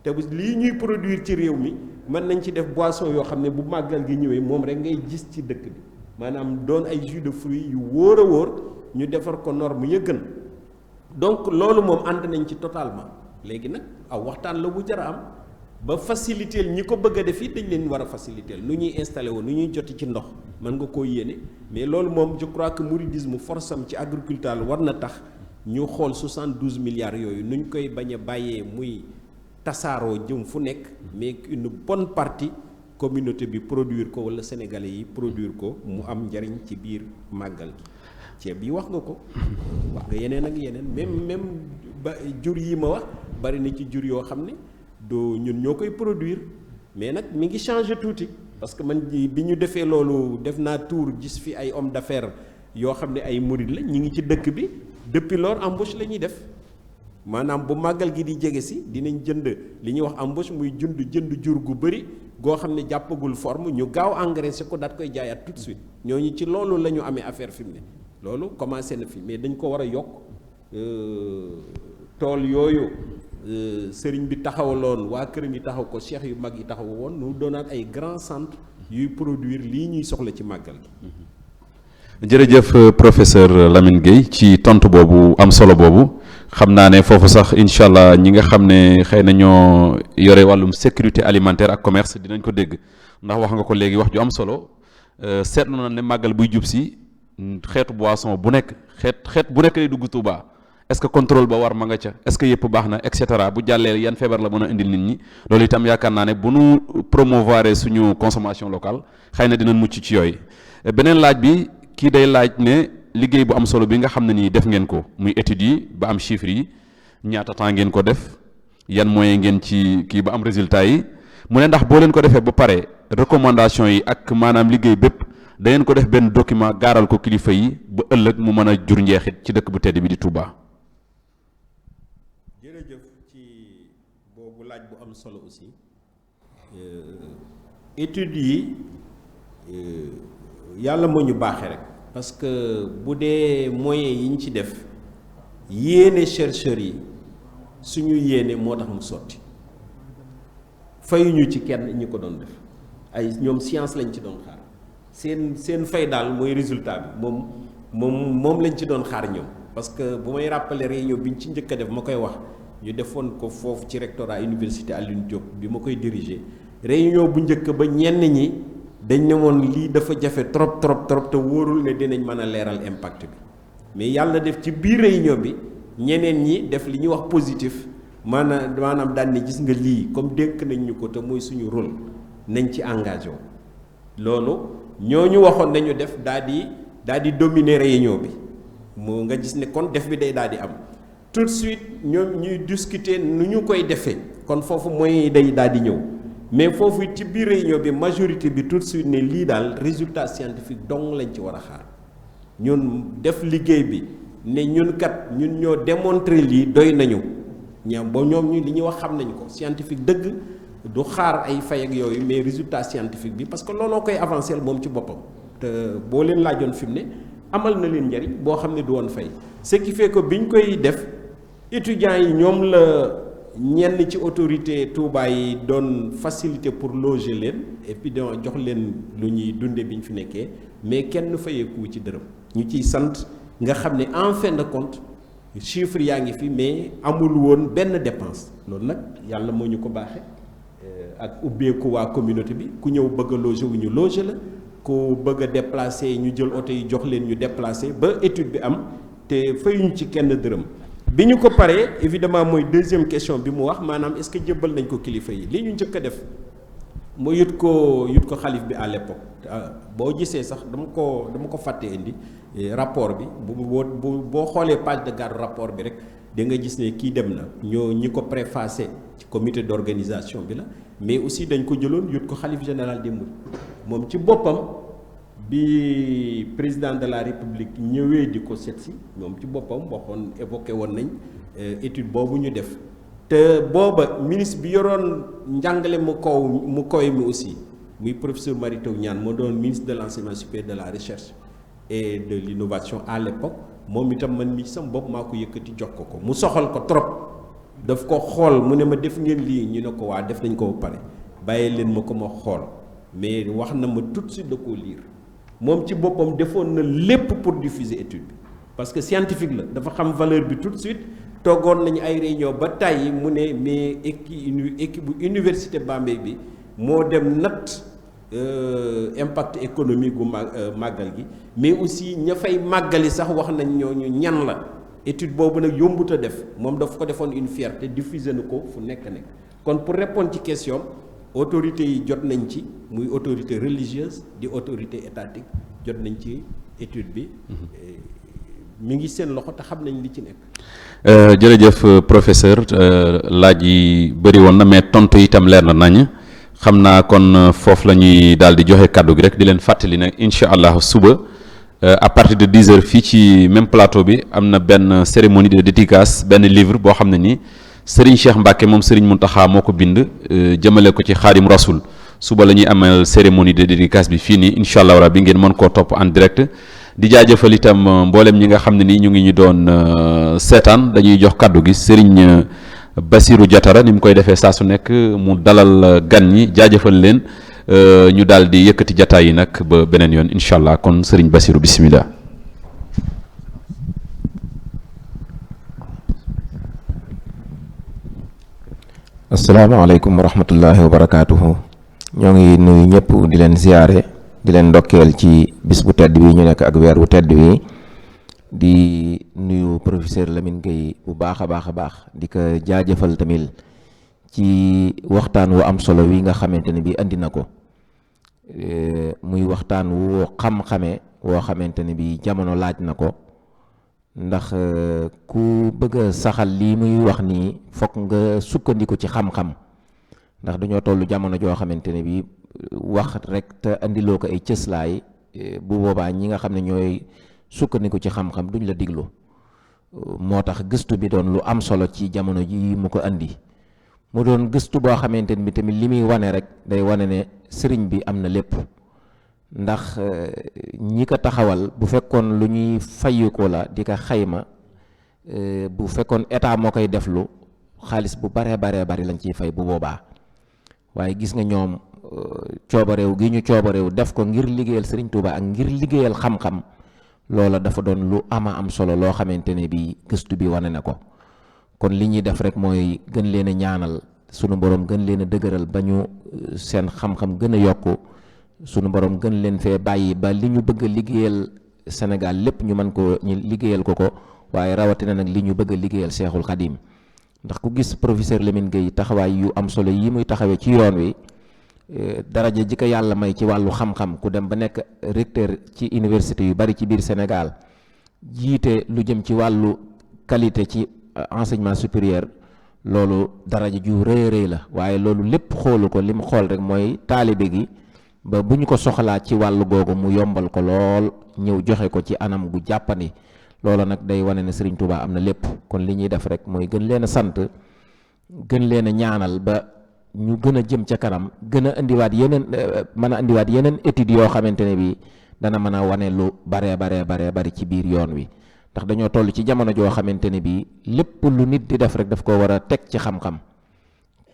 te bu lii ñuy produire ci réew mi mën nañ ci def boisson yoo xam ne bu màggal gi ñëwee moom rek ngay gis ci dëkk bi maanaam doon ay jus de fruits yu wóor a wóor ñu defar ko norme ya gën donc loolu moom ànd nañ ci totalement léegi nag aw waxtaan la bu jar a am ba faciliter ñi ko bëgg a def it dañ leen war a faciliter nu ñuy installé woon nu ñuy joti ci ndox mën nga koo yéene mais loolu moom je crois que mouridisme force am ci agriculture war na tax ñu xool 72 milliards yooyu nuñ koy bañ a bàyyee muy tasaaroo jëm fu nekk mais une bonne partie communauté bi produire ko wala sénégalais yi produire ko mu am njariñ ci biir màggal gi ceeb yi wax nga ko wax nga yeneen ak yeneen même ba jur yi ma wax bari na ci jur yoo xam ne do ñun ñoo koy produire mais nag mi ngi changer tuuti parce que man bi ñu defee loolu def naa tour gis fi ay hommes d'affaires yoo xam ne ay murid la ñi ngi ci dëkk bi depuis lors embauche la ñuy def maanaam bu màggal gi di jege si dinañ jënd li ñuy wax embauche muy jënd jur gu bëri goo xam ne jàppagul forme ñu gaaw engraissé ko daat koy jaayaat tout de suite ñooñu ci loolu la ñu amee affaire fi mu ne loolu commencé na fi mais dañ ko war a yokk tool yooyu sëriñ bi taxawaloon waa këram yi taxaw ko cheikh yu mag yi taxaw woon nu doonaat ay grand centre yuy produire lii ñuy soxla ci màggal gi. jërëjëf professeur Lamine Gueye ci tontu boobu am solo boobu xam naa ne foofu sax incha allah ñi nga xam ne xëy na ñoo yore wàllum sécurité alimentaire ak commerce dinañ ko dégg ndax wax nga ko léegi wax ju am solo seetlu na ne màggal buy jub si xeetu boisson bu nekk xeet bu nekk lay dugg Touba est-ce que contrôle ba war ma nga ca est-ce que yëpp baax na et cetera bu jàllee yan feebar la mën a indil nit ñi loolu itam yaakaar naa ne bu nu promouvoir suñu consommation locale xëy na dinañ mucc ci yooyu beneen laaj bi. kii day laaj ne liggéey bu am solo bi nga xam ne nii def ngeen ko muy études yi ba am chiffres yi ñaata temps ngeen ko def yan moyen ngeen ci kii ba am résultat yi mu ne ndax boo leen ko defee ba pare recommandation yi ak maanaam liggéey bépp da ngeen ko def benn document gaaral ko kilifa yi ba ëllëg mu mën a jur njeexit ci dëkk bu tedd bi di Touba. jërëjëf ci boobu laaj bu am solo aussi études yi. yàlla moo ñu baaxee rek parce que bu dee moyens yi ñu ci def yéene chercheurs yi suñu yéene moo tax mu sotti fayuñu ci kenn ñi ko doon def ay ñoom science lañ ci doon xaar seen fay daal mooy résultat bi moom lañ ci doon xaar ñoom parce que bu may rappeler réunion bi ñu ci njëkk a def ma koy wax ñu defoon ko foofu ci rectorat université Alioune Diop bi ma koy diriger réunion bu njëkk ba ñenn ñi dañ ne woon lii dafa jafe trop te wóorul ne dinañ mën a leeral impact bi mais yàlla def ci biir réunion bi ñeneen ñi def li ñuy wax positif maanaam daan ne gis nga lii comme dénk nañ ñu ko te mooy suñu rôle nañ ci engagé wu loolu ñooñu waxoon nañu def daal di dominer réunion bi mu nga gis ne kon def bi day daal di am tout de suite ñoom ñuy discuter nu ñu koy defee kon foofu mooy day daal di ñëw mais foofu ci biir réunion bi majorité bi tout de suite ne lii daal résultat scientifique dong lañ ci war a xaar ñun def liggéey bi ne ñun kat ñun ñoo démontrer lii doy nañu ñoom ba ñoom ñu li ñuy wax xam nañ ko scientifique dëgg du xaar ay fay ak yooyu mais résultat scientifique bi parce que looloo koy avancer moom ci boppam te boo leen laajoon fi mu ne amal na leen njariñ boo xam ne du woon fay ce qui fait que biñ koy def étudiants yi ñoom la ñenn ci autorité Touba yi doon facilité pour loger leen et puis doon jox leen lu ñuy dunde bi ñu fi nekkee mais kenn fayeeku ci dërëm ñu ciy sant nga xam ne en fin de compte chiffre yaa ngi fi mais amul woon benn dépense loolu nag yàlla moo ñu ko baaxee ak ubbeeku waa communauté bi ku ñëw bëgg a loger wu ñu loger la ku bëgg a déplacer ñu jël oto yi jox leen ñu déplacer ba étude bi am te fayuñu ci kenn dërëm bi ñu ko paree évidemment mooy deuxième question bi mu wax maanaam est-ce que jébbal nañ ko kilifa yi li ñu njëkk a def moo yut ko xalif bi à l'époque boo gisee sax dama ko fàtte indi rapport bi boo xoolee page de garde rapport bi rek da nga gis ne kii dem na ñi ko préfacé ci comité d'organisation bi la mais aussi dañ ko jëloon yut ko xalif général des mourides moom ci boppam bi président de la république ñëwee di ko seet si moom ci boppam waxoon évoqué woon nañ étude boobu ñu def te booba ministre bi yoroon njàngale mu kaw mi aussi muy professeur Mary Teuw Niane moo doon ministre de l'enseignement supérieur de la recherche et de l'innovation à l'époque moom itam man mi sam bopp maa ko yëkkati jox ko mu soxal ko trop daf ko xool mu ne ma def ngeen lii ñu ne ko waa def nañ ko ba pare bàyyi leen ma ko ma xool mais wax na ma tout de suite da koo lire moom ci boppam defoon na lépp pour diffuser étude bi parce que scientifique la dafa xam valeur bi tout de suite toogoon nañu ay réunion ba tàyyi mu ne mais équipe bu université Bambey bi moo dem natt impact économique gu màggal gi mais aussi ña fay màggali sax wax nañ ñooñu ñan la étude boobu nag yombut a def moom daf ko defoon une fierté diffuser na ko fu nekk kon pour répondre ci question autorités yi jot nañ ci muy autorité religieuse di autorité étatique jot nañ ci étude bi mi ngi seen loxo te xam nañ li ci nekk. jërëjëf professeur laaj yi bëri woon na mais tontu itam leer na nañ xam naa kon foofu la ñuy daal di joxe kàddu gi rek di leen fàttali ne incha allah suba à partir de 10 heures fii ci même plateau bi am na benn cérémonie de dédicace benn livre boo xam ne nii Serigne Cheikh Mbacke moom Serigne Mountakha moo ko bind jëmale ko ci Xaadim Rasul suba la ñuy amal cérémonie de dédicace bi fii nii incha allah rabbi ngeen mën koo topp en direct di jaajëfal itam mboolem ñi nga xam ne nii ñu ngi ñu doon seetaan dañuy jox kàddu gi Serigne Bassirou Diatara ni mu koy defee saa su nekk mu dalal gan ñi jaajëfal leen ñu daal di yëkkati jataay yi nag ba beneen yoon incha allah kon Serigne Bassirou bismillah. asalaamaaleykum wa rahmatullahi wa barakaatuhu ñoo ngi nuyu ñëpp di leen ziyaare di leen ndokkeel ci bis bu tedd bi ñu nekk ak weer bu tedd wi di nuyu professeur Lamine Gueye bu baax a baax di ko jaajëfal tamit ci waxtaan wu am solo wi nga xamante ne bi andi na ko muy waxtaan wu xam-xame woo xamante ne bi jamono laaj na ko ndax ku bëgg a saxal lii muy wax nii fokk nga sukkandiku ci xam-xam ndax dañoo tollu jamono joo xamante ne bi wax rek te andiloo ko ay cëslaay bu boobaa ñi nga xam ne ñooy sukkandiku ci xam-xam duñ la diglu moo tax gëstu bi doon lu am solo ci jamono ji mu ko andi mu doon gëstu boo xamante ne bi tamit li muy wane rek day wane ne sëriñ bi am na lépp ndax ñi ko taxawal bu fekkoon lu ñuy fayu ko la di ko xayma bu fekkoon état moo koy deflu xaalis bu baree bari lañ ciy fay bu boobaa waaye gis nga ñoom coobareew gi ñu coobareew def ko ngir liggéeyal Sëriñ Tuuba ak ngir liggéeyal xam-xam loola dafa doon lu ama am solo loo xamante ne bi gëstu bi wane na ko kon li ñuy def rek mooy gën leen a ñaanal sunu borom gën leen a dëgëral ba ñu seen xam-xam gën a yokku sunu borom gën leen fee bàyyi ba li ñu bëgg a liggéeyal Sénégal lépp ñu mën ko ñu liggéeyal ko waaye rawatina nag li ñu bëgg a liggéeyal Seexul Xadim ndax ku gis professeur Lamine Gueye taxawaay yu am solo yi muy taxawee ci yoon wi daraja ji ko yàlla may ci wàllu xam-xam ku dem ba nekk recteur ci université yu bari ci biir Sénégal jiite lu jëm ci wàllu qualité ci enseignement supérieur loolu daraja ju rëy la waaye loolu lépp xoolu ko li mu xool rek mooy taalibe gi ba bu ñu ko soxlaa ci wàllu googu mu yombal ko lool ñëw joxe ko ci anam gu jàppandi loola nag day wane ne Serigne Touba am na lépp. kon li ñuy def rek mooy gën leen a sant gën leen a ñaanal ba ñu gën a jëm ca kanam gën a indiwaat yeneen mën a indiwaat yeneen études yoo xamante ne bii dana mën a wane lu baree bari ci biir yoon wi. ndax dañoo toll ci jamono joo xamante ne bii lépp lu nit di def rek daf ko war a teg ci xam-xam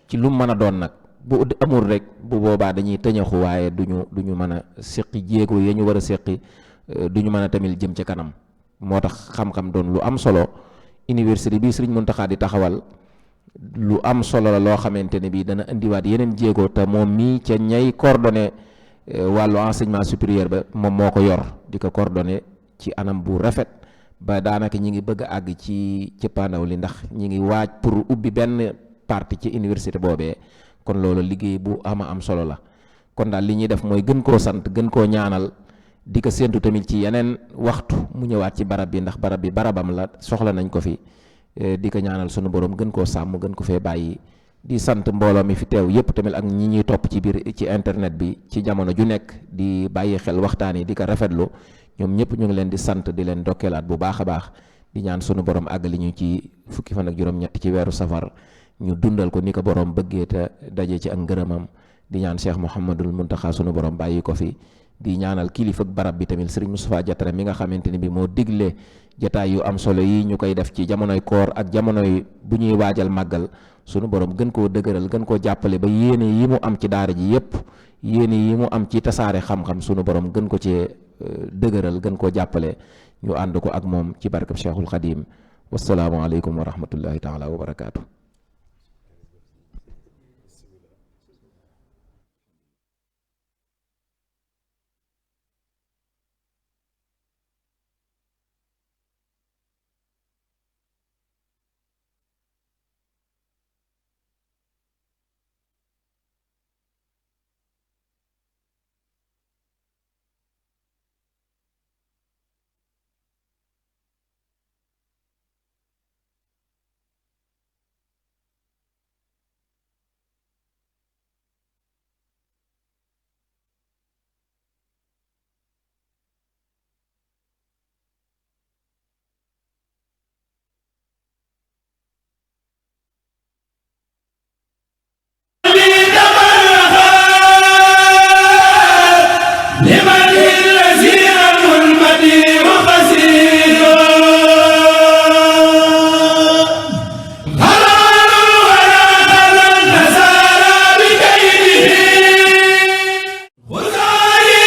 ci lu mën a doon nag bu amul rek bu boobaa dañuy tëñaxu waaye duñu mën a séqi jéego ya ñu war a séqi duñu mën a tamit jëm ca kanam. moo tax xam-xam doon lu am solo université bi Sëriñ Muntaxa di taxawal lu am solo la loo xamante ne bii dana indiwaat yeneen jéego te moom mii ca ñay coordonné wàllu enseignement supérieur ba moom moo ko yor di ko coordonné ci anam bu rafet. ba daanaka ñi ngi bëgg a àgg ci cëppaandaw li ndax ñi ngi waaj pour ubbi benn partie ci université boobee kon loolu liggéey bu am solo la. kon daal li ñuy def mooy gën koo sant gën koo ñaanal di ko séentu tamit ci yeneen waxtu mu ñëwaat ci barab bi ndax barab bi barabam la soxla nañ ko fi di ko ñaanal sunu borom gën koo sàmm gën ko fee bàyyi. di sant mbooloo mi fi teew yépp tamit ak ñi ñuy topp ci biir ci internet bi ci jamono ju nekk di bàyyi xel waxtaan yi di ko rafetlu. ñoom ñëpp ñu ngi leen di sant di leen dokkeelaat bu baax a baax di ñaan sunu borom àggali ñu ci fukki fan ak juróom-ñett ci weeru safar ñu dundal ko ni ko borom bëggee te daje ci ak ngërëmam di ñaan Cheikh Mouhamadul Muntaxa sunu borom bàyyi ko fi di ñaanal kilifa ak barab bi tamit Serigne Moustapha Diatara mi nga xamante ne bi moo digle jataay yu am solo yi ñu koy def ci jamonoy koor ak jamonoy bu ñuy waajal màggal sunu borom gën koo dëgëral gën koo jàppale ba yéene yi mu am ci daara ji yépp yéene yi mu am ci tasaare xam-xam sunu borom gën ko ci dëgëral gën koo jàppale ñu ànd ko ak moom ci barkab Cheikhul Xadim wasalaamu aleykum wa rahmatullahi taala wa barakaatu.